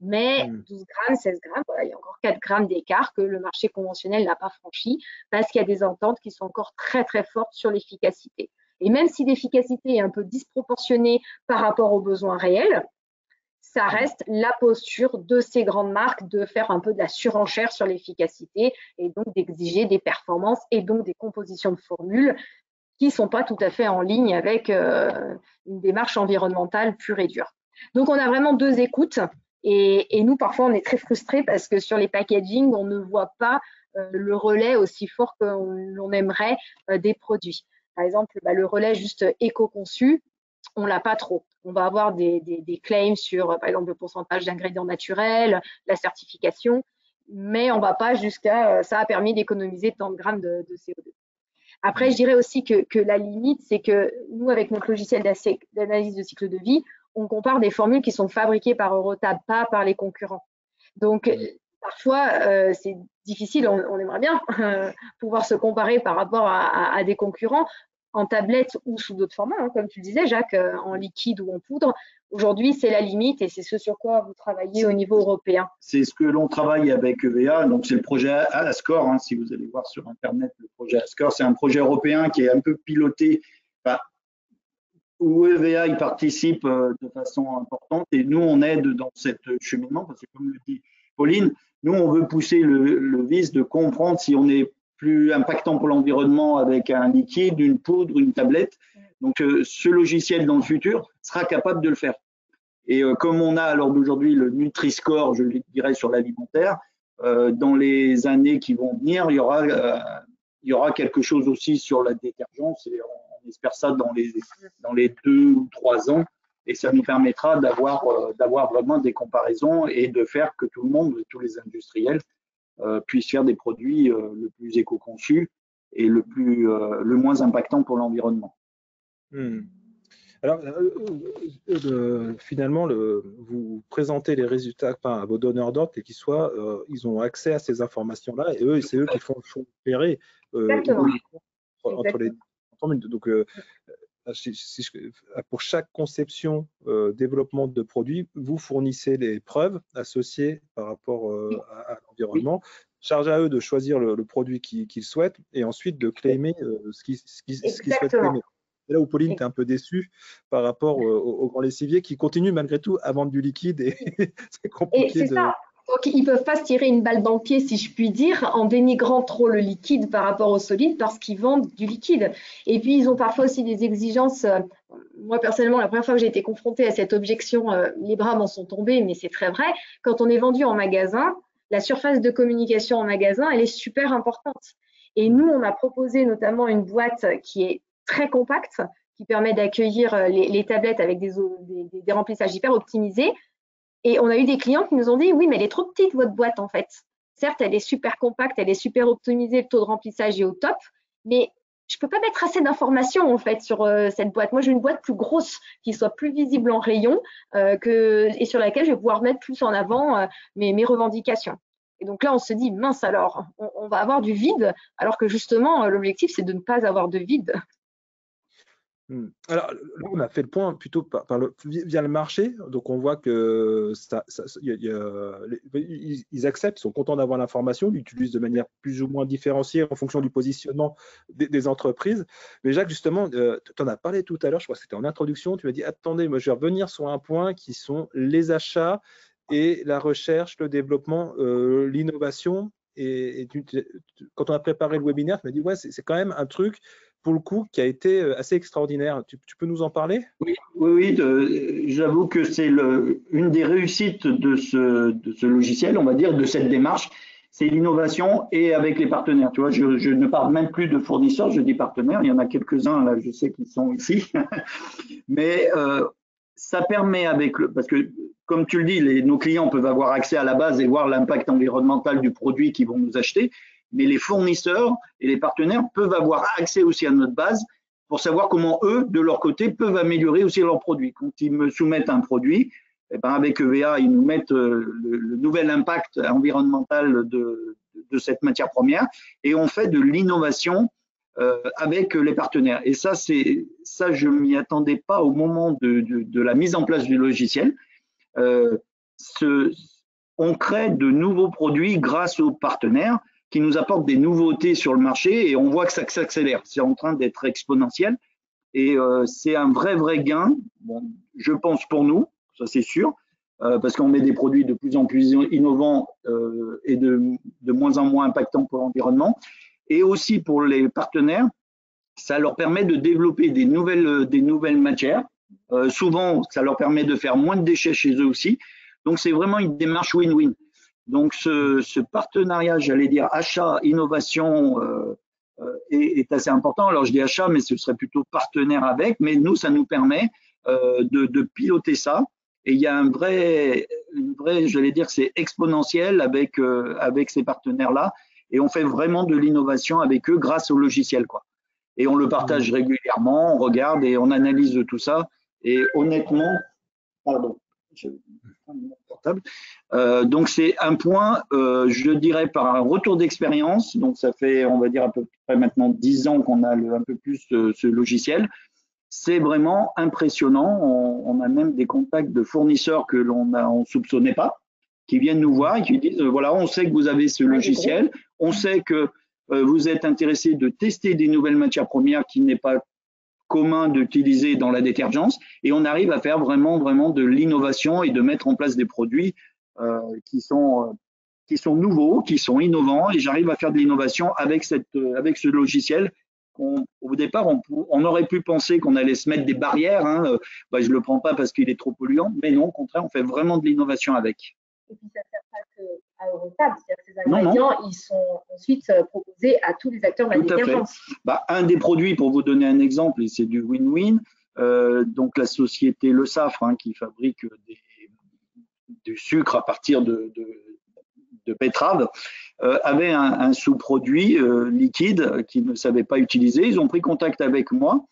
Mais 12 grammes, 16 grammes, voilà, il y a encore 4 grammes d'écart que le marché conventionnel n'a pas franchi parce qu'il y a des ententes qui sont encore très, très fortes sur l'efficacité. Et même si l'efficacité est un peu disproportionnée par rapport aux besoins réels, ça reste la posture de ces grandes marques de faire un peu de la surenchère sur l'efficacité et donc d'exiger des performances et donc des compositions de formules qui ne sont pas tout à fait en ligne avec une démarche environnementale pure et dure. Donc, on a vraiment deux écoutes et nous, parfois, on est très frustrés parce que sur les packaging, on ne voit pas le relais aussi fort que l'on aimerait des produits. Par exemple, le relais juste éco-conçu, on l'a pas trop. On va avoir des claims sur, par exemple, le pourcentage d'ingrédients naturels, la certification, mais on va pas jusqu'à ça a permis d'économiser tant de grammes de CO2. Après, je dirais aussi que la limite, c'est que nous, avec notre logiciel d'analyse de cycle de vie, on compare des formules qui sont fabriquées par Eurotab, pas par les concurrents. Donc, parfois, c'est difficile, on aimerait bien pouvoir se comparer par rapport à des concurrents en tablette ou sous d'autres formats, hein, comme tu le disais, Jacques, en liquide ou en poudre. Aujourd'hui, c'est la limite et c'est ce sur quoi vous travaillez au niveau européen. C'est ce que l'on travaille avec EVA, donc c'est le projet ASCOR, hein, si vous allez voir sur Internet, le projet ASCOR, c'est un projet européen qui est un peu piloté, où EVA il participe de façon importante et nous, on aide dans cet cheminement, parce que comme le dit Pauline, nous, on veut pousser le vice de comprendre si on est plus impactant pour l'environnement avec un liquide, une poudre, une tablette. Donc, ce logiciel dans le futur sera capable de le faire. Et comme on a à l'heure d'aujourd'hui le Nutri-Score, je dirais, sur l'alimentaire, dans les années qui vont venir, il y aura quelque chose aussi sur la détergence et on espère ça dans les 2 ou 3 ans. Et ça nous permettra d'avoir vraiment des comparaisons et de faire que tout le monde, tous les industriels, puissent faire des produits le plus éco-conçus et le moins impactant pour l'environnement. Alors, finalement, vous présentez les résultats à vos donneurs d'ordre et ils ont accès à ces informations-là et c'est eux qui font opérer entre les. Donc, pour chaque conception, développement de produits, vous fournissez les preuves associées par rapport à l'environnement. Charge à eux de choisir le produit qu'ils souhaitent et ensuite de claimer ce qu'ils souhaitent claimer. C'est là où Pauline, tu es un peu déçue par rapport aux grands lessiviers qui continuent malgré tout à vendre du liquide et c'est compliqué. Et c'est ça. Donc, ils ne peuvent pas se tirer une balle dans le pied, si je puis dire, en dénigrant trop le liquide par rapport au solide parce qu'ils vendent du liquide. Et puis, ils ont parfois aussi des exigences. Moi, personnellement, la première fois que j'ai été confrontée à cette objection, les bras m'en sont tombés, mais c'est très vrai. Quand on est vendu en magasin, la surface de communication en magasin, elle est super importante. Et nous, on a proposé notamment une boîte qui est très compacte, qui permet d'accueillir les tablettes avec des remplissages hyper optimisés. Et on a eu des clients qui nous ont dit, oui, mais elle est trop petite, votre boîte, en fait. Certes, elle est super compacte, elle est super optimisée, le taux de remplissage est au top, mais je ne peux pas mettre assez d'informations, en fait, sur cette boîte. Moi, j'ai une boîte plus grosse, qui soit plus visible en rayon et sur laquelle je vais pouvoir mettre plus en avant mes revendications. Et donc là, on se dit, mince alors, on va avoir du vide, alors que justement, l'objectif, c'est de ne pas avoir de vide. Alors, là, on a fait le point plutôt via le marché. Donc, on voit que ils acceptent, ils sont contents d'avoir l'information, ils l'utilisent de manière plus ou moins différenciée en fonction du positionnement des entreprises. Mais Jacques, justement, tu en as parlé tout à l'heure, je crois que c'était en introduction, tu m'as dit, attendez, moi, je vais revenir sur un point qui sont les achats et la recherche, le développement, l'innovation. Et quand on a préparé le webinaire, tu m'as dit, ouais, c'est quand même un truc pour le coup, qui a été assez extraordinaire. Tu peux nous en parler? Oui, j'avoue que c'est une des réussites de ce logiciel, on va dire, de cette démarche, c'est l'innovation et avec les partenaires. Tu vois, je ne parle même plus de fournisseurs, je dis partenaires. Il y en a quelques-uns, là, je sais qu'ils sont ici. Mais ça permet parce que, comme tu le dis, nos clients peuvent avoir accès à la base et voir l'impact environnemental du produit qu'ils vont nous acheter. Mais les fournisseurs et les partenaires peuvent avoir accès aussi à notre base pour savoir comment eux, de leur côté, peuvent améliorer aussi leurs produits. Quand ils me soumettent un produit, eh ben avec EVA, ils nous mettent le nouvel impact environnemental de cette matière première et on fait de l'innovation avec les partenaires. Et ça, je ne m'y attendais pas au moment de la mise en place du logiciel. On crée de nouveaux produits grâce aux partenaires qui nous apportent des nouveautés sur le marché et on voit que ça s'accélère. C'est en train d'être exponentiel et c'est un vrai gain, bon, je pense pour nous, ça c'est sûr, parce qu'on met des produits de plus en plus innovants et de moins en moins impactants pour l'environnement. Et aussi pour les partenaires, ça leur permet de développer des nouvelles matières. Souvent, ça leur permet de faire moins de déchets chez eux aussi. Donc, c'est vraiment une démarche win-win. Donc, ce partenariat, j'allais dire achat, innovation, est assez important. Alors, je dis achat, mais ce serait plutôt partenaire avec. Mais nous, ça nous permet de piloter ça. Et il y a une vraie, j'allais dire, c'est exponentiel avec ces partenaires-là. Et on fait vraiment de l'innovation avec eux grâce au logiciel, quoi. Et on le partage régulièrement, on regarde et on analyse tout ça. Et honnêtement, pardon, je vais prendre mon portable. Donc c'est un point, je dirais, par un retour d'expérience. Donc ça fait, on va dire, à peu près maintenant 10 ans qu'on a un peu plus ce logiciel. C'est vraiment impressionnant. On a même des contacts de fournisseurs que on soupçonnait pas, qui viennent nous voir et qui disent voilà, on sait que vous avez ce logiciel, on sait que vous êtes intéressé de tester des nouvelles matières premières qui n'est pas commun d'utiliser dans la détergence et on arrive à faire vraiment de l'innovation et de mettre en place des produits qui sont nouveaux, qui sont innovants et j'arrive à faire de l'innovation avec ce logiciel. Au départ, on aurait pu penser qu'on allait se mettre des barrières. Hein. Je ne le prends pas parce qu'il est trop polluant, mais non, au contraire, on fait vraiment de l'innovation avec. Et puis, ça ne sert pas qu'à Eurotab, c'est-à-dire que ces ingrédients, ils sont ensuite proposés à tous les acteurs de la détergence. Un des produits, pour vous donner un exemple, et c'est du win-win, donc la société Le Safre, hein, qui fabrique du sucre à partir de betterave, avait un sous-produit liquide qu'ils ne savaient pas utiliser. Ils ont pris contact avec moi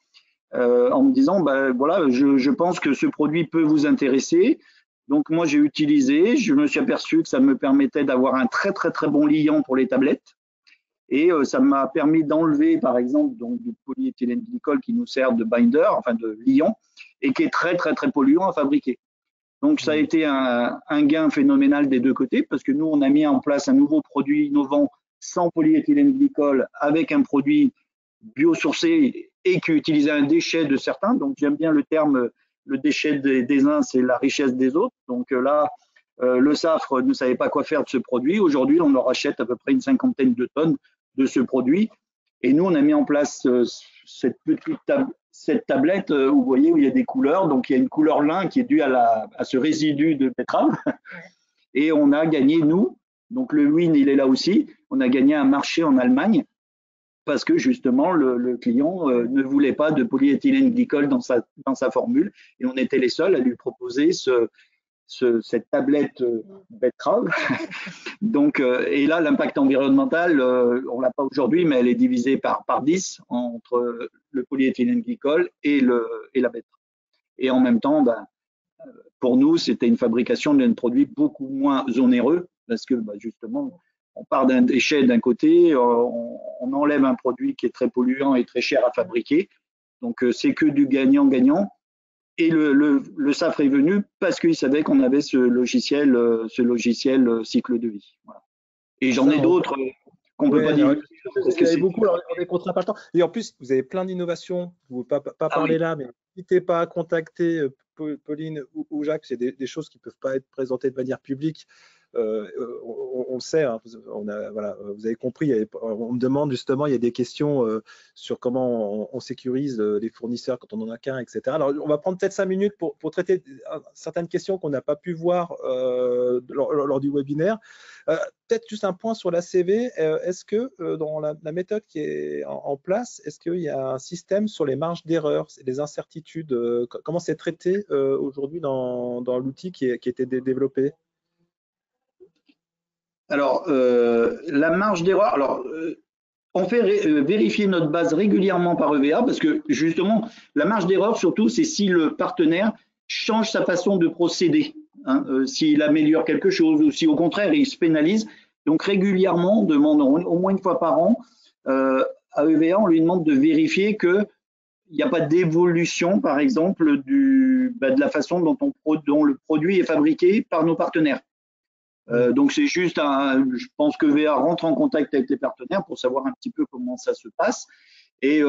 en me disant, voilà, je pense que ce produit peut vous intéresser. Donc moi j'ai utilisé, je me suis aperçu que ça me permettait d'avoir un très bon liant pour les tablettes et ça m'a permis d'enlever par exemple donc, du polyéthylène glycol qui nous sert de binder, enfin de liant et qui est très polluant à fabriquer. Donc ça a été un gain phénoménal des deux côtés parce que nous on a mis en place un nouveau produit innovant sans polyéthylène glycol avec un produit biosourcé et qui utilisait un déchet de certains. Donc j'aime bien le terme le déchet des uns, c'est la richesse des autres. Donc là, le Safre ne savait pas quoi faire de ce produit. Aujourd'hui, on leur achète à peu près une 50aine de tonnes de ce produit. Et nous, on a mis en place cette tablette où vous voyez où il y a des couleurs. Donc il y a une couleur lin qui est due à ce résidu de betterave. Et on a gagné, nous, donc le win, il est là aussi, on a gagné un marché en Allemagne parce que justement le client ne voulait pas de polyéthylène glycol dans sa formule et on était les seuls à lui proposer cette tablette betterave. Donc, et là, l'impact environnemental, on l'a pas aujourd'hui, mais elle est divisée par 10 entre le polyéthylène glycol et la betterave. Et en même temps, pour nous, c'était une fabrication d'un produit beaucoup moins onéreux parce que justement, on part d'un déchet d'un côté, on enlève un produit qui est très polluant et très cher à fabriquer. Donc, c'est que du gagnant-gagnant. Et le Safre est venu parce qu'il savait qu'on avait ce logiciel cycle de vie. Voilà. Et j'en ai d'autres qu'on ne peut pas dire. Vous avez beaucoup, on est contraint par le temps. Et en plus, vous avez plein d'innovations. Vous ne pouvez pas parler là, mais n'hésitez pas à contacter Pauline ou Jacques. C'est des choses qui ne peuvent pas être présentées de manière publique. On le sait, hein, voilà, vous avez compris, on me demande justement, il y a des questions sur comment on sécurise les fournisseurs quand on en a qu'un, etc. Alors, on va prendre peut-être 5 minutes pour traiter certaines questions qu'on n'a pas pu voir lors du webinaire. Peut-être juste un point sur l'ACV. Est-ce que dans la méthode qui est en place, est-ce qu'il y a un système sur les marges d'erreur, les incertitudes, comment c'est traité aujourd'hui dans l'outil qui a été développé? Alors, la marge d'erreur, alors on fait vérifier notre base régulièrement par EVA parce que justement, la marge d'erreur surtout, c'est si le partenaire change sa façon de procéder, hein, s'il améliore quelque chose ou si au contraire il se pénalise. Donc régulièrement, on demande au moins une fois par an à EVA, on lui demande de vérifier que il n'y a pas d'évolution, par exemple, de la façon dont le produit est fabriqué par nos partenaires. Donc c'est juste je pense que VA rentre en contact avec les partenaires pour savoir un petit peu comment ça se passe et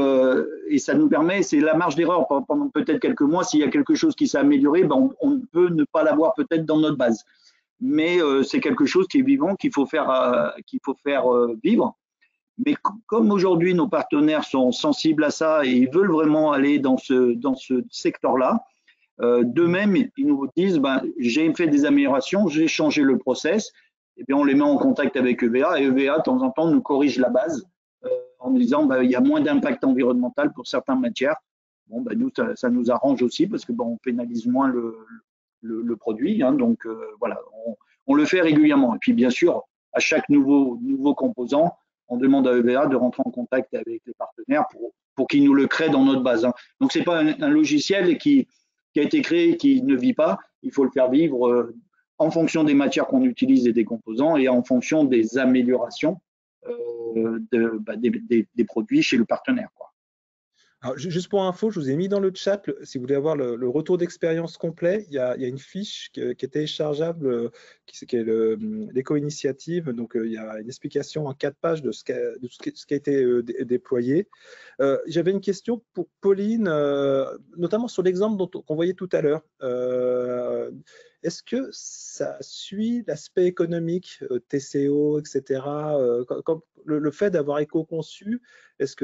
ça nous permet, c'est la marge d'erreur pendant peut-être quelques mois, s'il y a quelque chose qui s'est amélioré, ben on peut ne pas l'avoir peut-être dans notre base, mais c'est quelque chose qui est vivant, qu'il faut faire vivre. Mais comme aujourd'hui nos partenaires sont sensibles à ça et ils veulent vraiment aller dans ce secteur-là, d'eux-mêmes, ils nous disent, ben, j'ai fait des améliorations, j'ai changé le process, et bien on les met en contact avec EVA, et EVA, de temps en temps, nous corrige la base en disant, ben, il y a moins d'impact environnemental pour certaines matières. Bon, ben, nous, ça nous arrange aussi parce que ben, on pénalise moins le produit, hein, donc voilà, on le fait régulièrement. Et puis bien sûr, à chaque nouveau composant, on demande à EVA de rentrer en contact avec les partenaires pour qu'ils nous le créent dans notre base, hein. Donc c'est pas un logiciel qui a été créé, qui ne vit pas, il faut le faire vivre en fonction des matières qu'on utilise et des composants et en fonction des améliorations des produits chez le partenaire, quoi. Alors, juste pour info, je vous ai mis dans le chat, si vous voulez avoir le retour d'expérience complet, il y a une fiche qui est téléchargeable, qui est l'éco-initiative. Donc, il y a une explication en 4 pages de ce qui a été déployé. J'avais une question pour Pauline, notamment sur l'exemple qu'on voyait tout à l'heure. Est-ce que ça suit l'aspect économique, TCO, etc. Comme le fait d'avoir éco-conçu, est-ce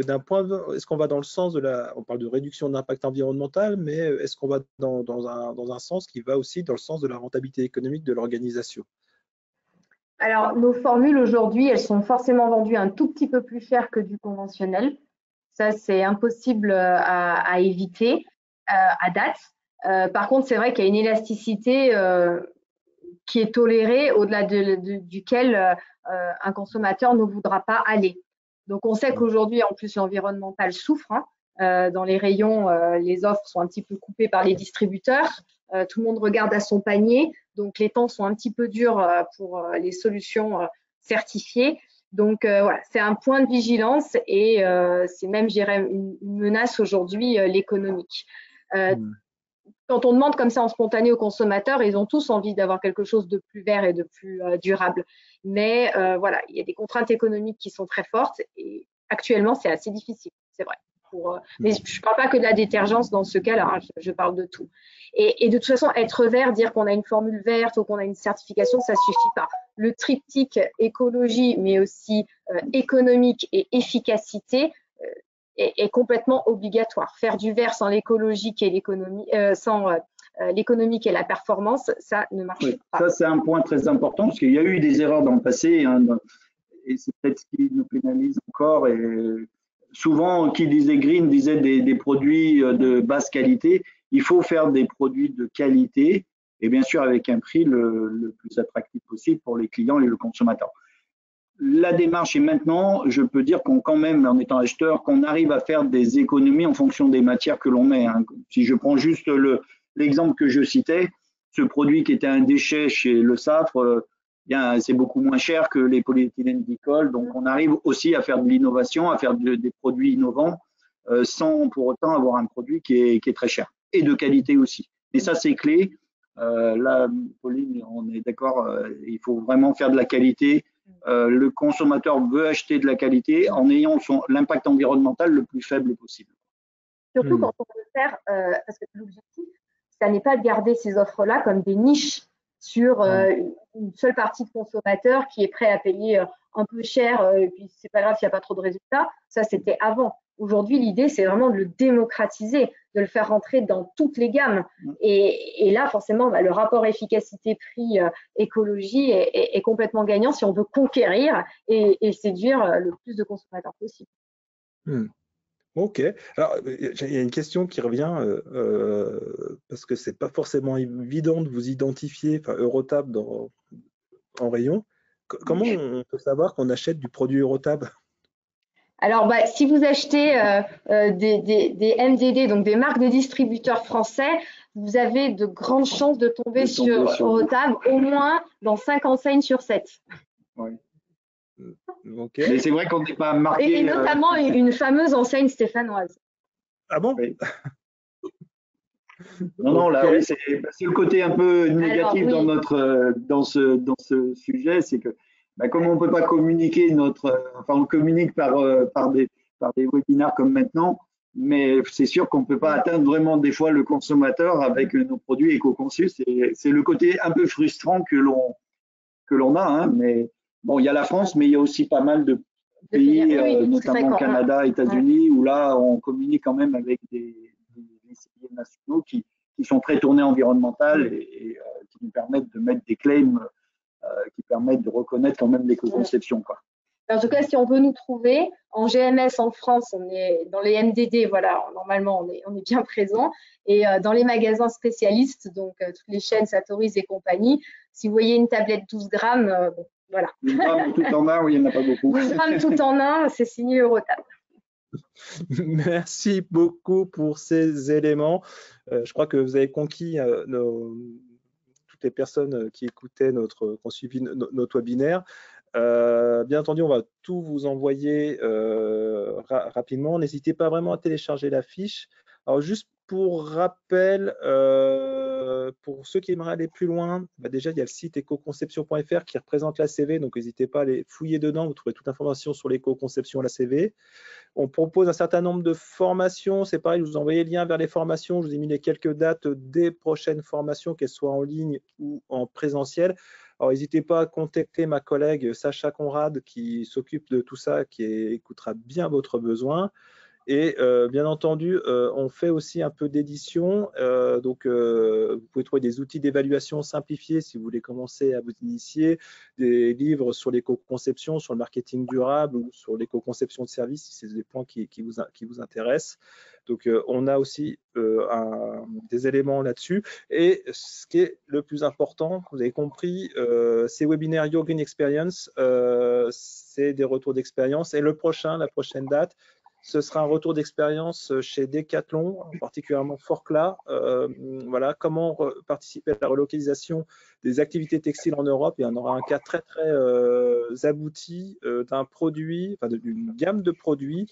qu'on va dans le sens on parle de réduction d'impact environnemental, mais est-ce qu'on va dans un sens qui va aussi dans le sens de la rentabilité économique de l'organisation? Alors, nos formules aujourd'hui, elles sont forcément vendues un tout petit peu plus cher que du conventionnel. Ça, c'est impossible à éviter à date. Par contre, c'est vrai qu'il y a une élasticité qui est tolérée au-delà duquel un consommateur ne voudra pas aller. Donc, on sait qu'aujourd'hui, en plus, l'environnemental souffre, hein. Dans les rayons, les offres sont un petit peu coupées par les distributeurs. Tout le monde regarde à son panier. Donc, les temps sont un petit peu durs pour les solutions certifiées. Donc, voilà, c'est un point de vigilance et c'est même, je dirais, une menace aujourd'hui, l'économique. Quand on demande comme ça en spontané aux consommateurs, ils ont tous envie d'avoir quelque chose de plus vert et de plus durable. Mais voilà, il y a des contraintes économiques qui sont très fortes et actuellement, c'est assez difficile, c'est vrai. Mais je ne parle pas que de la détergence dans ce cas-là, hein, je parle de tout. Et de toute façon, être vert, dire qu'on a une formule verte ou qu'on a une certification, ça ne suffit pas. Le triptyque écologie, mais aussi économique et efficacité est complètement obligatoire. Faire du vert sans l'écologique et l'économie, sans l'économique et la performance, ça ne marche pas. Ça, c'est un point très important parce qu'il y a eu des erreurs dans le passé, hein, et c'est peut-être ce qui nous pénalise encore. Et souvent, qui disait green disait des produits de basse qualité. Il faut faire des produits de qualité et bien sûr avec un prix le plus attractif possible pour les clients et le consommateur. La démarche est maintenant, je peux dire qu'on quand même, en étant acheteur, qu'on arrive à faire des économies en fonction des matières que l'on met, hein. Si je prends juste l'exemple que je citais, ce produit qui était un déchet chez Le Safre, c'est beaucoup moins cher que les polyéthylènes glycols. Donc, on arrive aussi à faire de l'innovation, à faire des produits innovants sans pour autant avoir un produit qui est très cher et de qualité aussi. Et ça, c'est clé. Là, Pauline, on est d'accord, il faut vraiment faire de la qualité. Le consommateur veut acheter de la qualité en ayant l'impact environnemental le plus faible possible. Surtout quand on veut faire, parce que l'objectif, ça n'est pas de garder ces offres-là comme des niches sur une seule partie de consommateurs qui est prêt à payer un peu cher, et puis c'est pas grave s'il n'y a pas trop de résultats. Ça, c'était avant. Aujourd'hui, l'idée, c'est vraiment de le démocratiser, de le faire rentrer dans toutes les gammes. Et là, forcément, le rapport efficacité-prix écologie est complètement gagnant si on veut conquérir et séduire le plus de consommateurs possible. Ok. Alors, il y a une question qui revient parce que c'est pas forcément évident de vous identifier, Eurotab en rayon. Comment on peut savoir qu'on achète du produit Eurotab? Alors, si vous achetez des MDD, donc des marques de distributeurs français, vous avez de grandes chances de tomber sur Eurotab, au moins dans 5 enseignes sur 7. Ouais. Okay. Mais c'est vrai qu'on n'est pas marqué. Et notamment une fameuse enseigne stéphanoise. Ah bon? Oui. Non, là, oui, c'est le côté un peu négatif. Alors, oui. dans ce sujet, c'est que comme on ne peut pas communiquer on communique par des webinaires comme maintenant, mais c'est sûr qu'on ne peut pas atteindre vraiment des fois le consommateur avec nos produits éco-conçus. C'est le côté un peu frustrant que l'on a, hein, mais bon, il y a la France, mais il y a aussi pas mal de pays, notamment Canada, États-Unis, où là, on communique quand même avec des conseillers nationaux qui sont très tournés environnemental et qui nous permettent de mettre des claims qui permettent de reconnaître quand même l'éco-conception, quoi. En tout cas, si on veut nous trouver, en GMS en France, on est dans les MDD, voilà, normalement, on est bien présent. Et dans les magasins spécialistes, donc toutes les chaînes Satoris et compagnie, si vous voyez une tablette 12 grammes, bon, voilà. 12 grammes tout en un, oui, il n'y en a pas beaucoup. 12 grammes tout en un, c'est signé Eurotab. Merci beaucoup pour ces éléments. Je crois que vous avez conquis toutes les personnes qui écoutaient qui ont suivi notre webinaire. Bien entendu, on va tout vous envoyer rapidement. N'hésitez pas vraiment à télécharger la fiche. Alors, juste pour rappel, pour ceux qui aimeraient aller plus loin, déjà, il y a le site écoconception.fr qui représente l'ACV, donc n'hésitez pas à aller fouiller dedans. Vous trouverez toute l'information sur l'éco-conception à l'ACV. On propose un certain nombre de formations. C'est pareil, je vous envoie les liens vers les formations. Je vous ai mis les quelques dates des prochaines formations, qu'elles soient en ligne ou en présentiel. Alors, n'hésitez pas à contacter ma collègue Sacha Conrad qui s'occupe de tout ça, qui écoutera bien votre besoin. Et bien entendu, on fait aussi un peu d'édition. Donc, vous pouvez trouver des outils d'évaluation simplifiés si vous voulez commencer à vous initier, des livres sur l'éco-conception, sur le marketing durable ou sur l'éco-conception de services, si c'est des points qui vous intéressent. Donc, on a aussi des éléments là-dessus. Et ce qui est le plus important, vous avez compris, ces webinaires Your Green Experience, c'est des retours d'expérience. Et la prochaine date, ce sera un retour d'expérience chez Decathlon, particulièrement Forclaz. Voilà, comment participer à la relocalisation des activités textiles en Europe. Et on aura un cas très, très abouti d'un produit, enfin d'une gamme de produits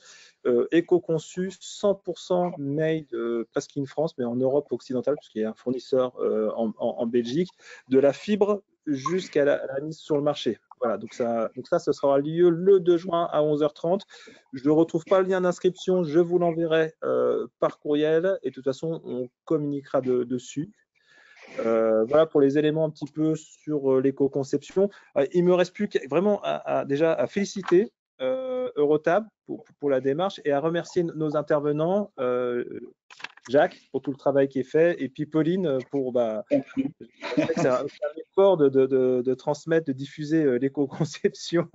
éco-conçus, 100% made presque in France, mais en Europe occidentale, puisqu'il y a un fournisseur en Belgique, de la fibre jusqu'à la mise sur le marché. Voilà, donc ça, ce sera lieu le 2 juin à 11h30. Je ne retrouve pas le lien d'inscription, je vous l'enverrai par courriel et de toute façon, on communiquera dessus. Voilà pour les éléments un petit peu sur l'éco-conception. Il ne me reste plus vraiment déjà à féliciter Eurotab pour la démarche et à remercier nos intervenants, Jacques pour tout le travail qui est fait et puis Pauline pour c'est un effort de transmettre, de diffuser l'éco-conception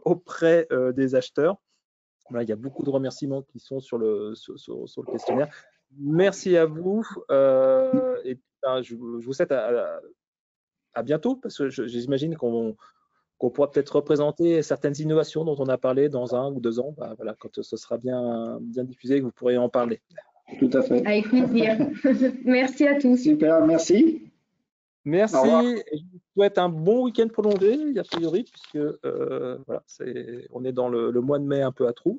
auprès des acheteurs. Voilà, il y a beaucoup de remerciements qui sont sur le questionnaire. Merci à vous et je vous souhaite à bientôt parce que j'imagine qu'on pourra peut-être représenter certaines innovations dont on a parlé dans 1 ou 2 ans. Voilà, quand ce sera bien diffusé, que vous pourrez en parler. Tout à fait. Avec plaisir. Merci à tous. Super, merci. Merci. Et je vous souhaite un bon week-end prolongé, a priori, puisque voilà, on est dans le mois de mai un peu à trous,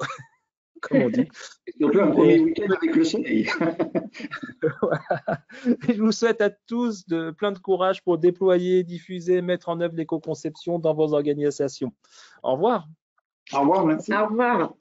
comme on dit. Et surtout un premier week-end avec le soleil. Voilà. Et je vous souhaite à tous plein de courage pour déployer, diffuser, mettre en œuvre l'éco-conception dans vos organisations. Au revoir. Au revoir, merci. Au revoir.